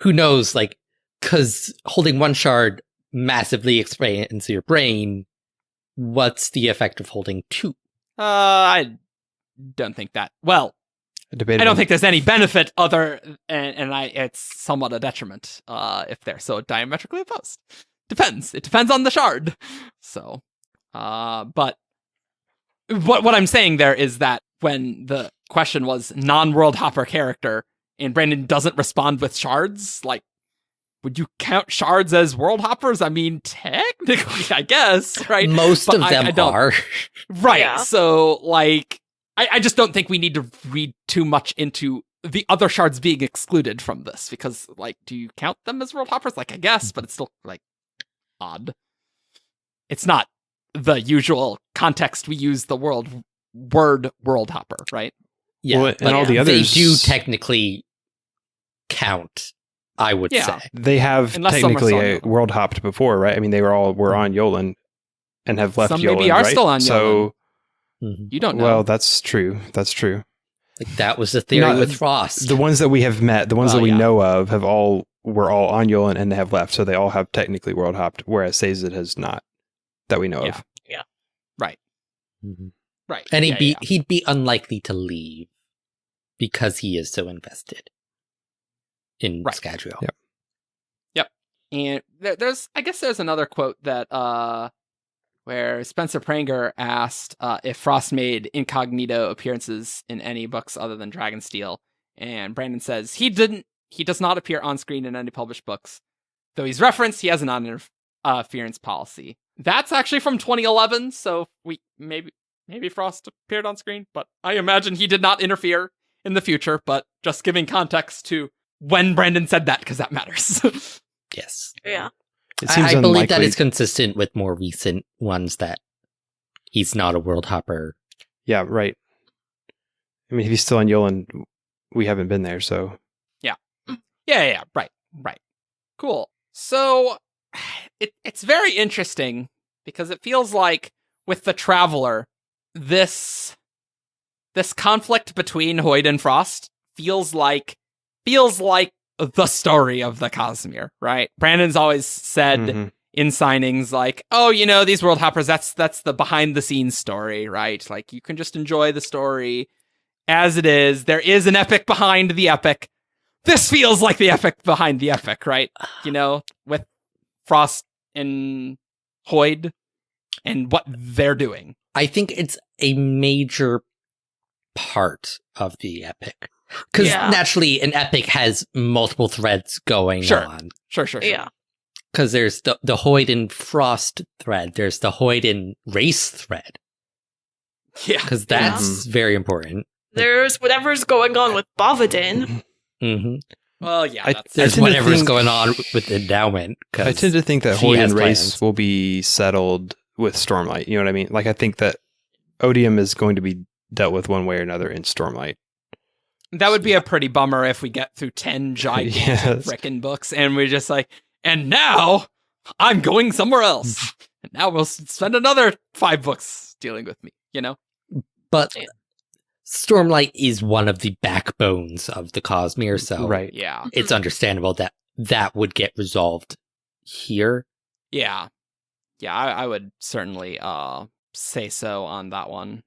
Who knows, like, because holding 1 shard massively expands your brain, what's the effect of holding 2? I don't think that. Well, Debatable. I don't think there's any benefit other, and it's somewhat a detriment if they're so diametrically opposed. Depends. It depends on the shard. So, but what I'm saying there is that when the question was non-world hopper character, and Brandon doesn't respond with shards, like, would you count shards as world hoppers? I mean, technically, I guess, right? Most But of them are. Right. Yeah. So, like, I just don't think we need to read too much into the other shards being excluded from this, because, like, do you count them as world hoppers? Like, I guess, but it's still, like, odd. It's not the usual context we use the word world hopper, right? Yeah, Well, and but all the others- they do technically count, I would Yeah. say. They have Unless some are technically still on Yolan. world hopped before, right? I mean, they were on Yolan and have left Some Yolan, maybe are right? still on So, Mhm. You don't know. well, that's true. That's true. Like that was the theory No, with Frost. The ones that we have met, the ones Well, that we yeah. know of, were all on Yolan and they have left, so they all have technically world hopped, whereas Sazed has not, that we know Yeah. of. Right. Mhm. Right. And Yeah, he'd be unlikely to leave because he is so invested in Right. Scadrial. Yep. And there's another quote that where Spencer Pranger asked if Frost made incognito appearances in any books other than Dragonsteel, and Brandon says he does not appear on screen in any published books, though he's referenced. He has a non-interference policy. That's actually from 2011, so maybe Frost appeared on screen, but I imagine he did not interfere in the future. But just giving context to when Brandon said that, because that matters. Yes. Yeah. It seems I believe that unlikely- is consistent with more recent ones that he's not a world hopper. Yeah, right. I mean, if he's still on Yolan, we haven't been there, so. Yeah, right. Cool. So it's very interesting because it feels like with the Traveler, this conflict between Hoyd and Frost feels like the story of the Cosmere, right? Brandon's always said Mhm. in signings like, oh, these world hoppers, that's the behind the scenes story, right? Like you can just enjoy the story as it is. There is an epic behind the epic. This feels like the epic behind the epic, right? With Frost and Hoyd and what they're doing. I think it's a major part of the epic. Because Yeah. naturally, an epic has multiple threads going Sure. on. Sure. Yeah. Because there's the Hoyd and Frost thread. There's the Hoyd and Race thread. Yeah. Because that's very important. There's whatever's going on with Bovadin. Hmm Well, yeah. I- That's, There's tend to whatever's think- going on with endowment. I tend to think that she Hoyd has and Race plans. will be settled with Stormlight. You know what I mean? Like, I think that Odium is going to be dealt with one way or another in Stormlight. that would be a pretty bummer if we get through 10 gigantic Yes. frickin' books and we're just like, and now I'm going somewhere else. And now we'll spend another 5 books dealing with me, But Yeah. Stormlight is one of the backbones of the Cosmere, so Right. Yeah. it's understandable that would get resolved here. Yeah. Yeah, I would certainly say so on that one.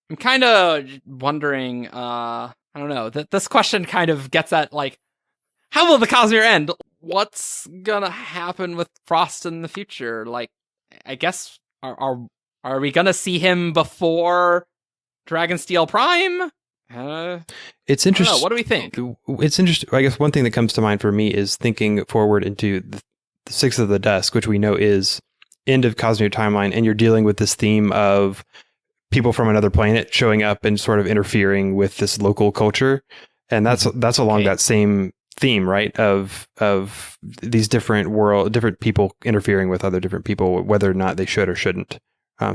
I'm kind of wondering, I don't know, this question kind of gets at, like, how will the Cosmere end? What's gonna happen with Frost in the future? Like, I guess, are we gonna see him before Dragonsteel Prime? It's I don't know, interesting. what do we think? It's interesting. I guess one thing that comes to mind for me is thinking forward into the Six of the Dusk, which we know is end of Cosmere timeline, and you're dealing with this theme of people from another planet showing up and sort of interfering with this local culture, and that's along Okay. that same theme, right? Of these different people interfering with other different people, whether or not they should or shouldn't.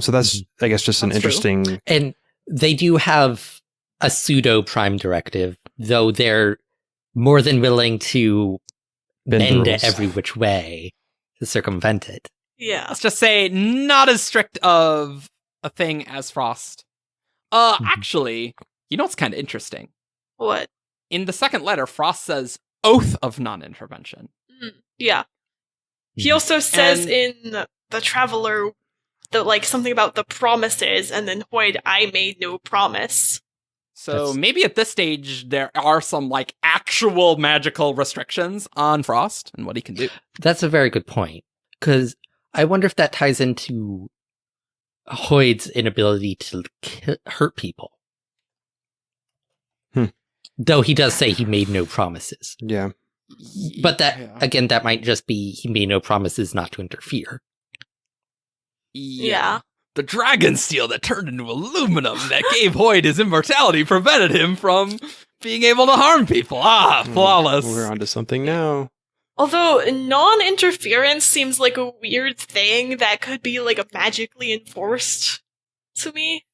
So that's, I guess, just an interesting. True. And they do have a pseudo prime directive, though they're more than willing to bend it every which way to circumvent it. Yeah. Let's just say not as strict of a thing as Frost. Actually, you know what's kind of interesting? What? In the second letter, Frost says oath of non-intervention. Yeah. He also says in The Traveler that, like, something about the promises, and then Hoyd, I made no promise. So maybe at this stage there are some like actual magical restrictions on Frost and what he can do. That's a very good point, because I wonder if that ties into Hoyd's inability to hurt people. Though he does say he made no promises. Yeah. But again, that might just be he made no promises not to interfere. Yeah. The Dragonsteel that turned into aluminum that gave Hoyd his immortality prevented him from being able to harm people. Flawless. We're onto something now. Although non-interference seems like a weird thing that could be like magically enforced to me.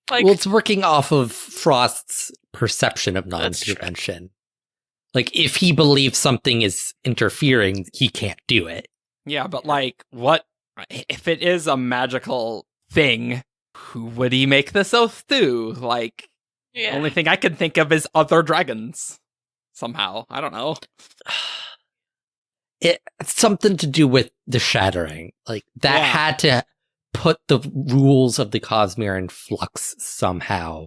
Like, well, it's working off of Frost's perception of non-intervention. Like, if he believes something is interfering, he can't do it. Yeah, but like, what if it is a magical thing? Who would he make this oath to? Like, the only thing I can think of is other dragons. Somehow, I don't know. It's something to do with the shattering. Like, that had to put the rules of the Cosmere in flux somehow.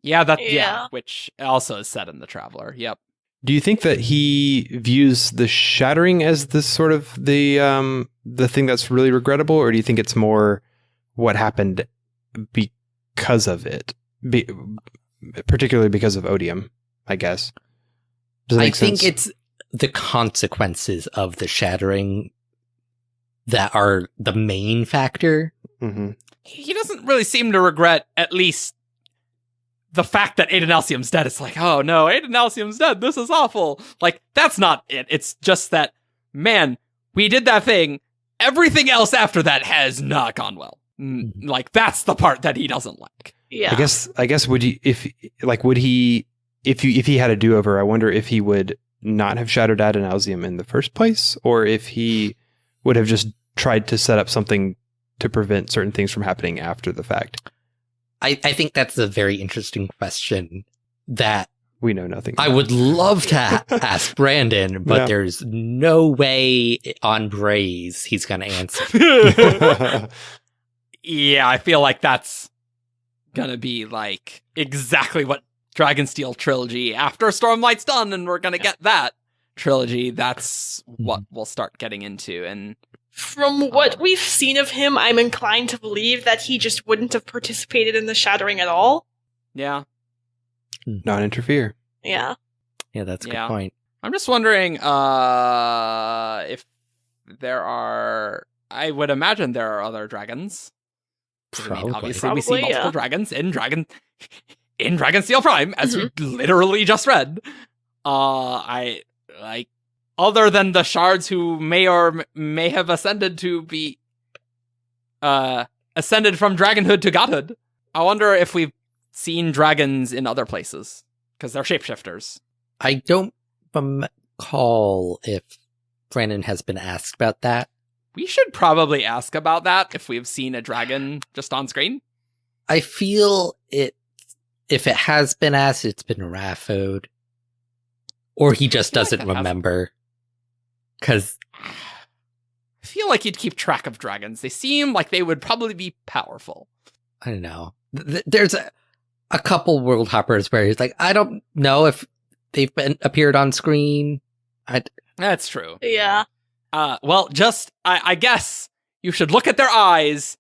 Yeah, which also is said in The Traveler. Yep. Do you think that he views the shattering as this sort of the thing that's really regrettable, or do you think it's more what happened because of it, particularly because of Odium? I guess. Does that make sense? I think it's the consequences of the shattering that are the main factor. Mm-hmm. He doesn't really seem to regret, at least, the fact that Aiden Alcium's dead. It's like, oh no, Aiden Alcium's dead. This is awful. Like, that's not it. It's just that, man, we did that thing. Everything else after that has not gone well. Like, that's the part that he doesn't like. Yeah. I guess would he if he had a do-over, I wonder if he would not have shattered Aiden Alcium in the first place, or if he would have just tried to set up something to prevent certain things from happening after the fact. I think that's a very interesting question that we know nothing about. I would love to ask Brandon, but there's no way on Braze he's going to answer. Yeah, I feel like that's going to be like exactly what Dragonsteel trilogy after Stormlight's done, and we're going to get that trilogy. That's what we'll start getting into. And from what we've seen of him, I'm inclined to believe that he just wouldn't have participated in the shattering at all. Yeah. Not interfere. Yeah. Yeah, that's a good point. I'm just wondering if there are... I would imagine there are other dragons. Probably. I mean, obviously, we see multiple dragons in Dragonsteel Prime, as we literally just read. I like... Other than the shards who may or may have ascended to be ascended from dragonhood to godhood, I wonder if we've seen dragons in other places, because they're shapeshifters. I don't recall if Brandon has been asked about that. We should probably ask about that if we've seen a dragon just on screen. I feel it. If it has been asked, it's been Raffod, or he just doesn't remember. Because I feel like you'd keep track of dragons. They seem like they would probably be powerful. I don't know. There's a couple world hoppers where he's like, I don't know if they've appeared on screen. That's true. Yeah. Well, just I guess you should look at their eyes.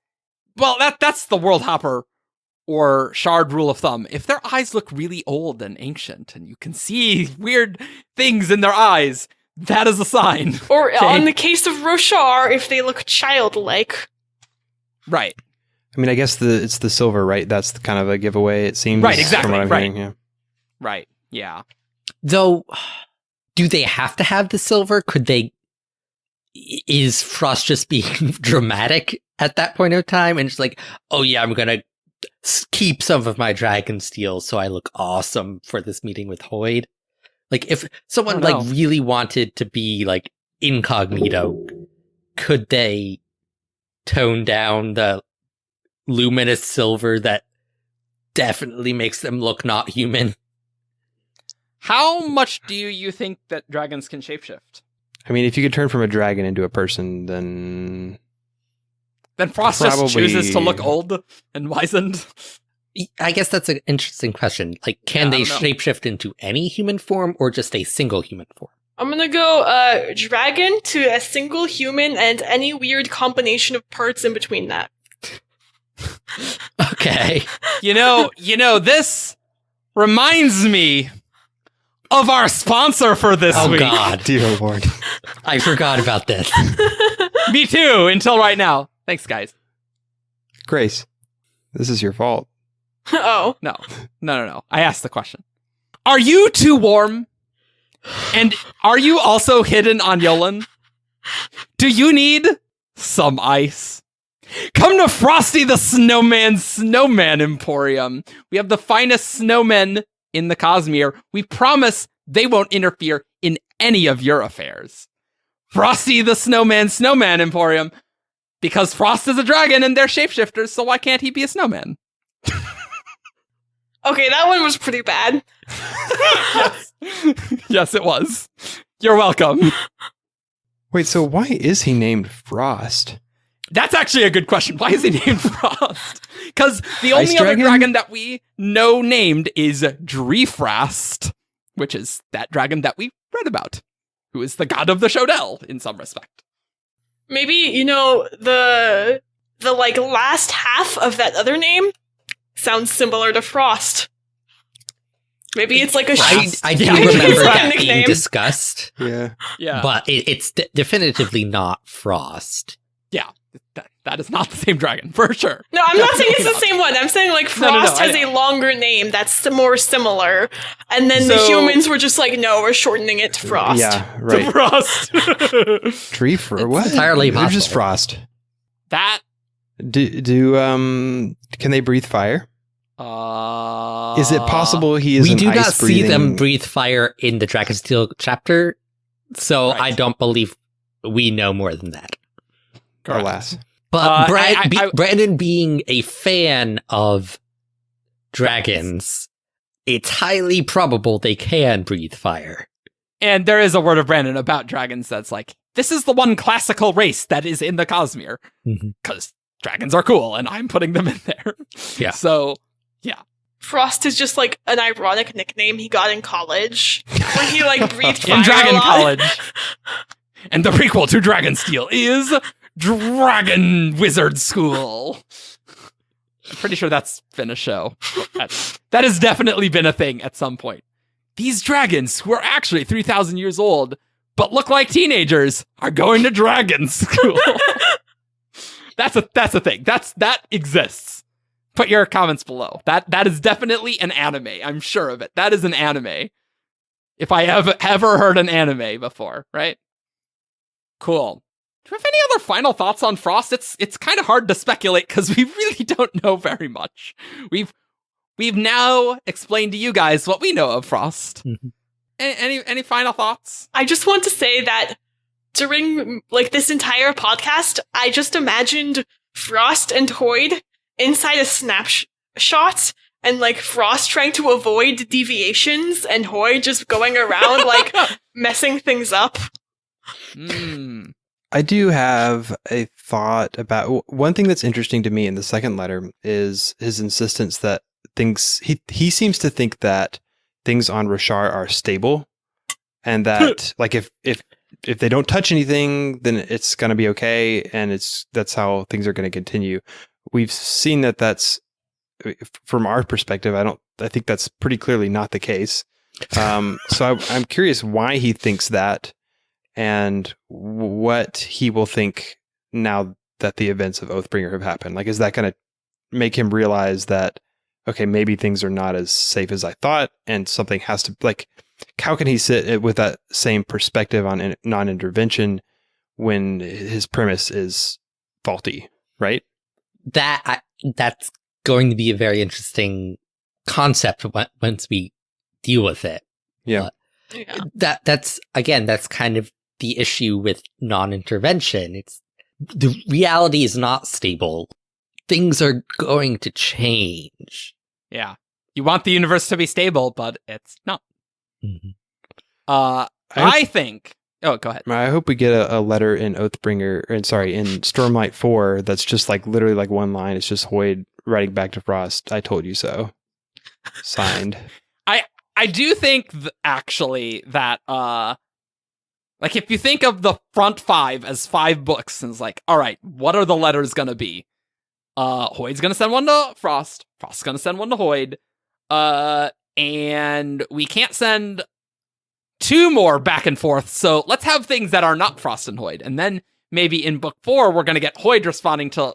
Well, that's the world hopper or shard rule of thumb. If their eyes look really old and ancient, and you can see weird things in their eyes, that is a sign. Or in the case of Roshar, if they look childlike. Right. I mean, I guess it's the silver, right? That's kind of a giveaway, it seems. Right, exactly. From what I'm right. hearing, yeah. Right. Yeah. Though, do they have to have the silver? Is Frost just being dramatic at that point of time? And just like, oh yeah, I'm going to keep some of my Dragonsteel so I look awesome for this meeting with Hoyd. Like, if someone really wanted to be like incognito, could they tone down the luminous silver that definitely makes them look not human? How much do you think that dragons can shapeshift? I mean, if you could turn from a dragon into a person, then Frost probably just chooses to look old and wizened. I guess that's an interesting question. Like, can they shapeshift into any human form or just a single human form? I'm gonna go dragon to a single human and any weird combination of parts in between that. Okay. You know, this reminds me of our sponsor for this week. Oh God. Dear Lord. I forgot about this. Me too, until right now. Thanks, guys. Grace, this is your fault. Oh. No. I asked the question. Are you too warm? And are you also hidden on Yolan? Do you need some ice? Come to Frosty the Snowman Emporium. We have the finest snowmen in the Cosmere. We promise they won't interfere in any of your affairs. Frosty the Snowman Emporium. Because Frost is a dragon and they're shapeshifters, so why can't he be a snowman? Okay, that one was pretty bad. Yes. Yes, it was. You're welcome. Wait, so why is he named Frost? That's actually a good question. Why is he named Frost? Because the only Ice other dragon? dragon that we know named is Drefrast, which is that dragon that we read about, who is the god of the Shodel in some respect. Maybe, the like last half of that other name sounds similar to Frost. Maybe it's like a I do Yeah, remember it's a that being nickname. discussed, Yeah. Yeah. but it's definitively not Frost. Yeah. That is not the same dragon, for sure. No, I'm not saying it's Definitely the same one. I'm saying like No, Frost I has a know. longer name that's more similar. And then the So- humans were just like, no, we're shortening it to Frost. Yeah, right. Frost. Tree for what? entirely They're just possible. Frost. That. Can they breathe fire? Is it possible he is We an do not ice see them breathing- breathe fire in the Dragonsteel chapter, so Right. I don't believe we know more than that. Correct. Alas. But I- Brandon being a fan of dragons, it's highly probable they can breathe fire. And there is a word of Brandon about dragons that's like, this is the one classical race that is in the Cosmere. Mhm. Because dragons are cool, and I'm putting them in there. Yeah. So, Frost is just like an ironic nickname he got in college, where he like breathed fire in Dragon a lot. College. And the prequel to Dragonsteel is Dragon Wizard School. I'm pretty sure that's been a show. That has definitely been a thing at some point. These dragons, who are actually 3,000 years old, but look like teenagers, are going to dragon school. That's a thing. That exists. Put your comments below. That is definitely an anime. I'm sure of it. That is an anime. If I have ever heard an anime before, right? Cool. Do you have any other final thoughts on Frost? It's kind of hard to speculate because we really don't know very much. We've now explained to you guys what we know of Frost. Mhm. Any final thoughts? I just want to say that during like this entire podcast, I just imagined Frost and Hoyd inside a snapshot, and like Frost trying to avoid deviations, and Hoyd just going around like messing things up. I do have a thought about one thing that's interesting to me in the second letter is his insistence that things he seems to think that things on Rashar are stable, and that like if they don't touch anything, then it's going to be okay, and that's how things are going to continue. We've seen that that's from our perspective. I think that's pretty clearly not the case. So I'm curious why he thinks that, and what he will think now that the events of Oathbringer have happened. Like, is that going to make him realize that, okay, maybe things are not as safe as I thought, and something has to, like, how can he sit with that same perspective on non-intervention when his premise is faulty, right? That's going to be a very interesting concept once we deal with it. Yeah. That's kind of the issue with non-intervention. It's the reality is not stable. Things are going to change. Yeah. You want the universe to be stable, but it's not. Mm-hmm. I think... Oh, go ahead. I hope we get a letter in Oathbringer, in Stormlight 4 that's just like literally like one line. It's just Hoyd writing back to Frost, "I told you so." Signed. I do think actually that like if you think of the front 5 as 5 books, and it's like, all right, what are the letters gonna be? Hoyd's gonna send one to Frost. Frost's gonna send one to Hoyd. And we can't send 2 more back and forth, so let's have things that are not Frost and Hoyd. And then maybe in book 4, we're gonna get Hoyd responding to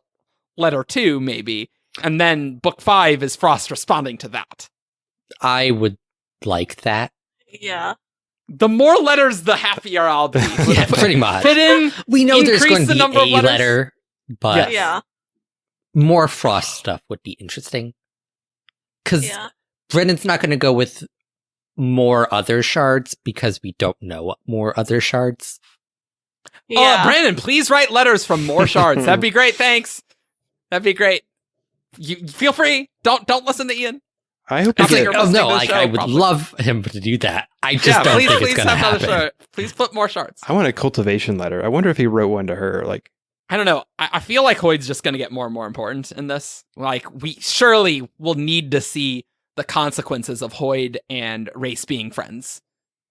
letter 2, maybe. And then book 5 is Frost responding to that. I would like that. Yeah. The more letters, the happier I'll be. Yeah, pretty much. Put in, We know there's increase going to the be number of a letters. letter, but Yeah. more Frost stuff would be interesting. Because Yeah. Brennan's not going to go with more other shards because we don't know more other shards. Yeah. Brandon, please write letters from more shards. That'd be great. Thanks. That'd be great. You feel free. Don't listen to Ian. I hope Sounds we like get. you're listening to the show, I would probably. love him to do that. I just don't think it's going to have another happen. shard. Please put more shards. I want a cultivation letter. I wonder if he wrote one to her. Like, I don't know. I feel like Hoyd's just going to get more and more important in this. Like, we surely will need to see the consequences of Hoyd and Race being friends,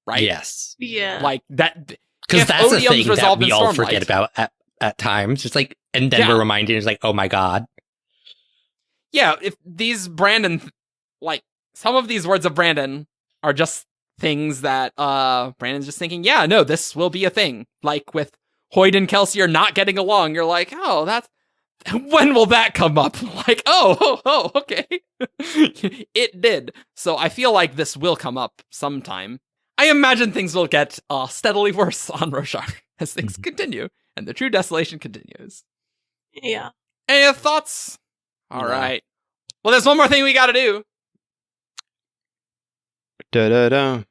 right? Yes. Yeah. Like, that... Because if that's the Odium's thing that resolved we in all Stormlight- forget about at times. Just like, and then Yeah. we're reminded, it's like, oh my god. Yeah, if these Brandon... Like, some of these words of Brandon are just things that Brandon's just thinking, yeah, no, this will be a thing. Like, with Hoyd and Kelsey are not getting along, you're like, oh, that's... When will that come up? Like, oh, okay. It did. So I feel like this will come up sometime. I imagine things will get steadily worse on Roshar as things continue, and the true desolation continues. Yeah. Any other thoughts? All No. right. Well, there's one more thing we gotta do. da-da-da.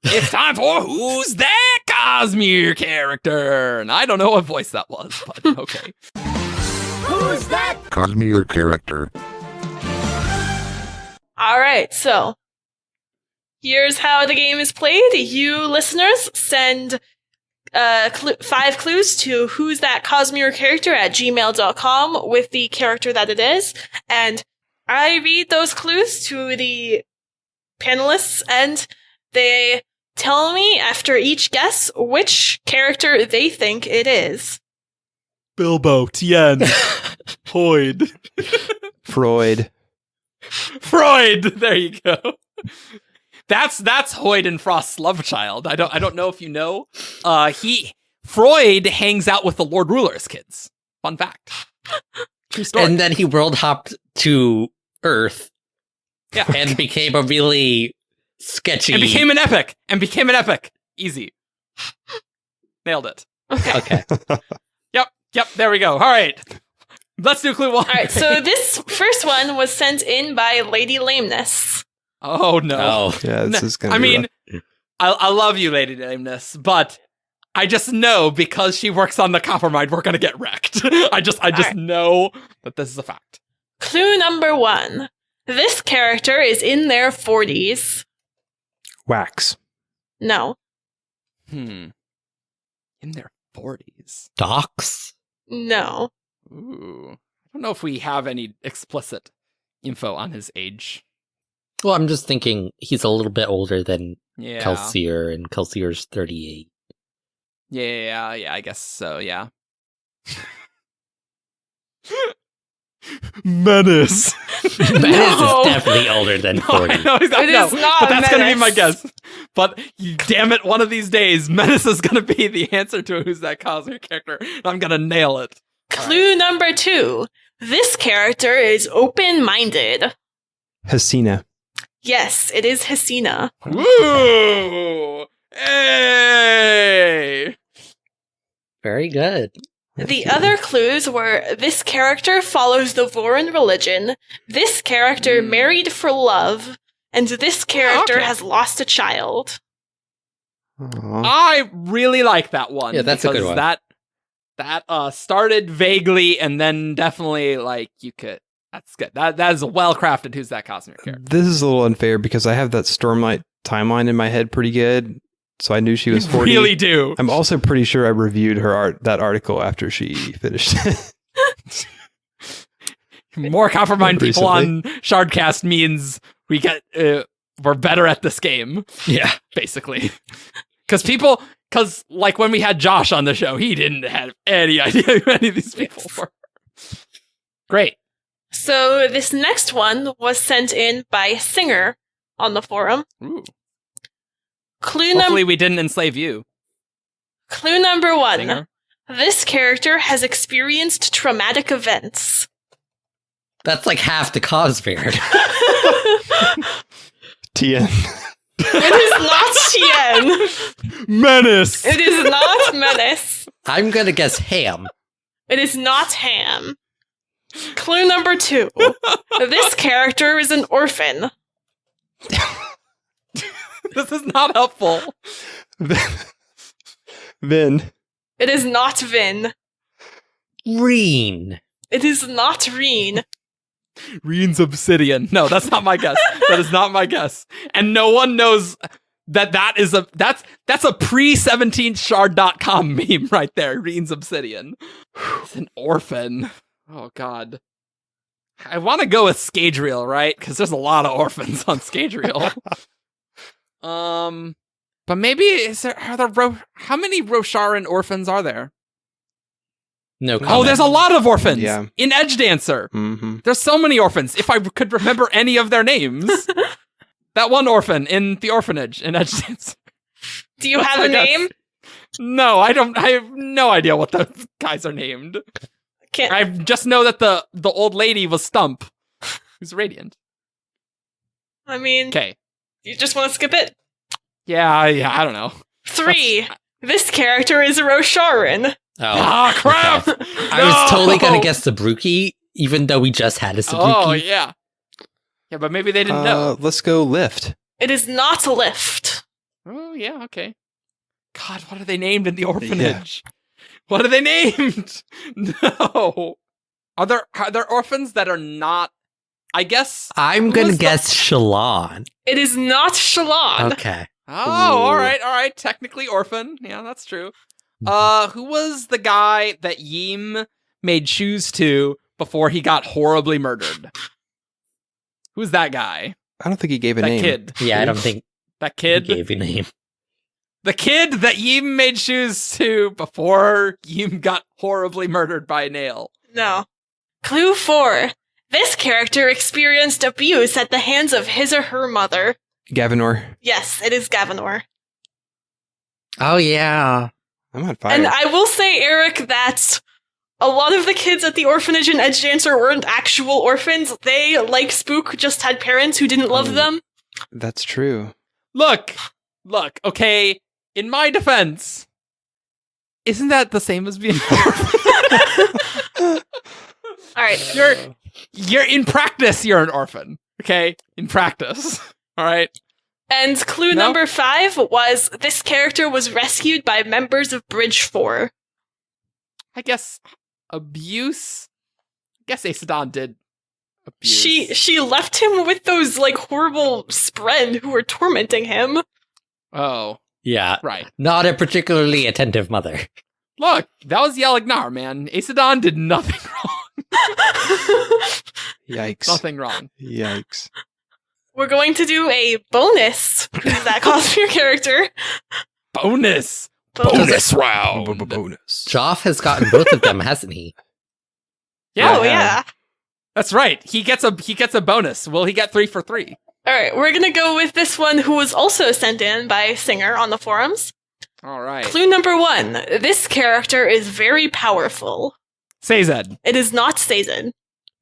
It's time for Who's That Cosmere Character? And I don't know what voice that was, but okay. Who's that Cosmere character? All right. So here's how the game is played. You listeners send 5 clues to Who's That Cosmere Character at gmail.com with the character that it is. And I read those clues to the panelists, and they tell me after each guess which character they think it is. Bilbo, Tien, Hoyd, Freud. Freud. There you go. That's Hoyd and Frost's love child. I don't know if you know. Freud hangs out with the Lord Ruler's kids. Fun fact. True story. And then he world hopped to Earth yeah. and became a really sketchy. And became an epic. Easy. Nailed it. Okay. Yep, there we go. All right. Let's do clue 1. All right, so this first one was sent in by Lady Lameness. Oh, no. Oh. Yeah, this is gonna I be mean, I love you, Lady Lameness, but I just know because she works on the Coppermind, we're going to get wrecked. I just right. know that this is a fact. Clue number 1. This character is in their 40s. wax. No. In their 40s. Docs? No. Ooh. I don't know if we have any explicit info on his age. Well, I'm just thinking he's a little bit older than Yeah. Kelsier, and Kelsier's 38. Yeah, I guess so, yeah. Menace. Menace No. is definitely older than 40. I know, It is not but that's going to be my Menace. guess. But damn it, one of these days, Menace is going to be the answer to Who's That Cosmere Character. And I'm going to nail it. Clue number 2. This character is open-minded. Hasina. Yes, it is Hesina. Woo! Hey! Very good. The other clues were this character follows the Voron religion, this character married for love, and this character okay. has lost a child. Aw. I really like that one. Yeah, that's a good because one. That started vaguely and then definitely like you could. That's good. That is a well crafted. Who's that Cosmere character? This is a little unfair because I have that Stormlight timeline in my head pretty good, so I knew she was 40. You really do. I'm also pretty sure I reviewed that article after she finished it. More Coppermine people Recently. on Shardcast means we get we're better at this game. Yeah. Basically, because like when we had Josh on the show, he didn't have any idea who any of these people were. Great. So this next one was sent in by Singer on the forum. Ooh. Clue Hopefully we didn't enslave you. Clue number 1. Singer. This character has experienced traumatic events. That's like half the Cosmere. TN. It is not Tien. Menace. It is not Menace. I'm gonna guess Ham. It is not Ham. Clue number 2. This character is an orphan. This is not helpful. Vin. It is not Vin. Reen. It is not Reen. Reen's Obsidian. No, that's not my guess. That is not my guess. And no one knows that is that's a pre-17shard.com meme right there. Reen's Obsidian. It's an orphan. Oh god. I want to go with Scadrial, right? Because there's a lot of orphans on Scadrial. But maybe how many Rosharan orphans are there? No comment. Oh, there's a lot of orphans Yeah. in Edge Dancer. Mm-hmm. There's so many orphans. If I could remember any of their names. That one orphan in the orphanage in Edge Dancer. Do you have a name? No, I don't. I have no idea what those guys are named. Can't. I just know that the old lady was Stump, who's radiant. I mean, Okay. you just want to skip it? Yeah, I don't know. 3. This character is Rosharan. Oh, Ah, crap! okay. I was totally gonna No! guess Sabruki, even though we just had a Sabruki. Oh yeah, yeah, but maybe they didn't know. Let's go Lift. It is not Lift. Oh yeah, okay. God, what are they named in the orphanage? What are they named? No. Are there orphans that are not? I guess. I'm Who gonna was the- guess Shalon. It is not Shalon. Okay. Oh, all right. Technically orphan. Yeah, that's true. Who was the guy that Yim made shoes to before he got horribly murdered? Who's that guy? I don't think he gave a That name. kid. Yeah, I don't think That he kid. gave a name. The kid that Yim made shoes to before Yim got horribly murdered by a nail. No. Clue 4. This character experienced abuse at the hands of his or her mother. Gavinor. Yes, it is Gavinor. Oh yeah. I'm on fire. And I will say, Eric, that a lot of the kids at the orphanage in Edge Dancer weren't actual orphans. They, like Spook, just had parents who didn't love them. That's true. Look, okay, in my defense, isn't that the same as being an orphan? Alright. You're in practice, you're an orphan. Okay? In practice. Alright? And clue No? number 5 was this character was rescued by members of Bridge 4. I guess abuse. I guess Aesidon did abuse. She left him with those like horrible Spren who were tormenting him. Oh, Yeah. right. Not a particularly attentive mother. Look, that was Yalignar, man. Aesidon did nothing wrong. Yikes. Nothing wrong. Yikes. We're going to do a bonus Who's that Cosmere character. Bonus Bonus. round. Bonus. Joff has gotten both of them, hasn't he? Yeah, Oh yeah. that's right. He gets a bonus. Will he get 3 for 3? Alright, we're gonna go with this one who was also sent in by Singer on the forums. All right. Clue number 1. This character is very powerful. Sazed. It is not Sazed.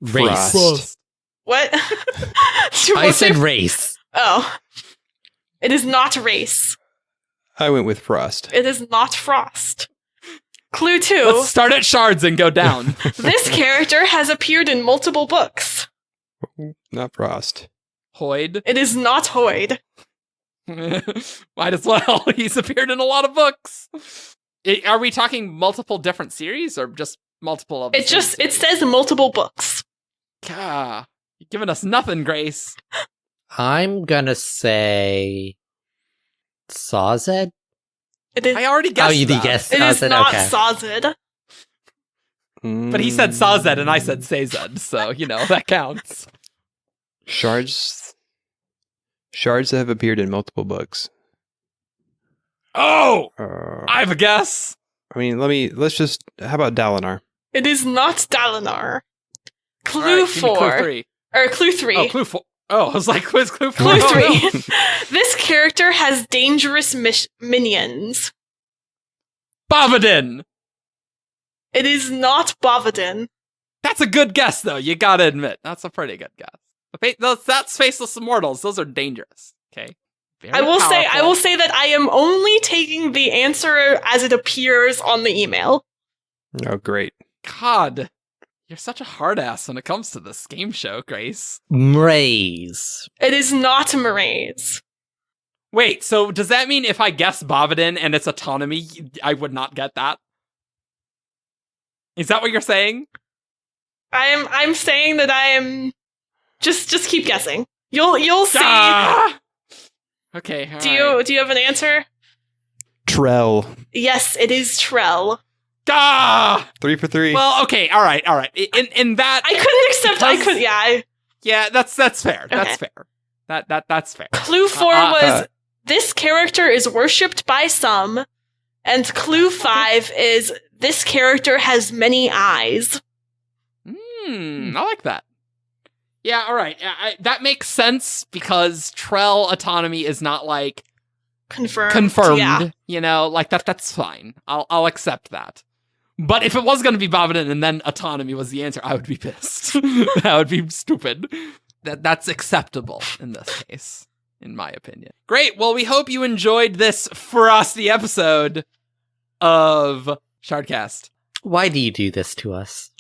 Race. Frost. What? I said race. Oh. It is not race. I went with Frost. It is not Frost. Clue 2. Let's start at shards and go down. This character has appeared in multiple books. Not Frost. Hoyd. It is not Hoyd. Might as well. He's appeared in a lot of books. Are we talking multiple different series or just multiple of the same It series? says multiple books. Gah, you're giving us nothing, Grace. I'm gonna say Sawzed? It is, I already guessed you that. guessed it is Sawzed? not Okay. Sawzed. But he said Sawzed and I said Sayzed, so, that counts. Shards that have appeared in multiple books. Oh! Uh, I have a guess. how about Dalinar? It is not Dalinar. Clue All right, give me 4. Clue 3. Or clue 3. Oh, Clue 4. Oh, I was like, where's Clue 4? Clue Oh, 3. no. This character has dangerous minions. Bavadin. It is not Bavadin. That's a good guess, though. You gotta admit. That's a pretty good guess. That's Faceless Immortals. Those are dangerous. Okay. Very I will powerful. say that I am only taking the answer as it appears on the email. Oh, great. God, you're such a hard ass when it comes to this game show, Grace. Mraze. It is not Maraise. Wait, so does that mean if I guess Bavadin and its autonomy, I would not get that? Is that what you're saying? I'm saying that I am just keep guessing. You'll see. Ah! Okay. Do you have an answer? Trell. Yes, it is Trell. Ah! 3 for 3. Well, okay, all right. In that, I couldn't accept. yeah, that's fair. That's Okay. fair. That's fair. Clue 4 was this character is worshipped by some, and clue 5 is this character has many eyes. I like that. Yeah, all right. That makes sense because Trell autonomy is not like Confirmed. Yeah. Like that's fine. I'll accept that. But if it was going to be Bavadin and then autonomy was the answer, I would be pissed. That would be stupid. That's acceptable in this case, in my opinion. Great. Well, we hope you enjoyed this frosty episode of Shardcast. Why do you do this to us?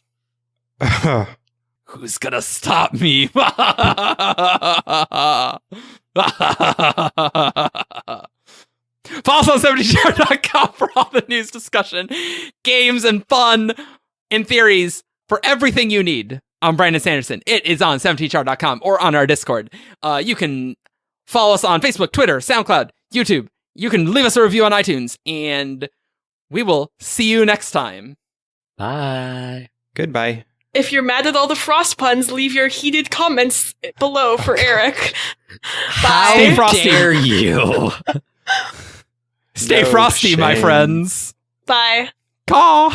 Who's gonna stop me? Follow us on 70shard.com for all the news, discussion, games, and fun and theories for everything you need. I'm Brandon Sanderson. It is on 70shard.com or on our Discord. You can follow us on Facebook, Twitter, SoundCloud, YouTube. You can leave us a review on iTunes, and we will see you next time. Bye. Goodbye. If you're mad at all the Frost puns, leave your heated comments below for Eric. How Stay frosty. dare you? Stay No frosty, my shame. friends. Bye. Caw.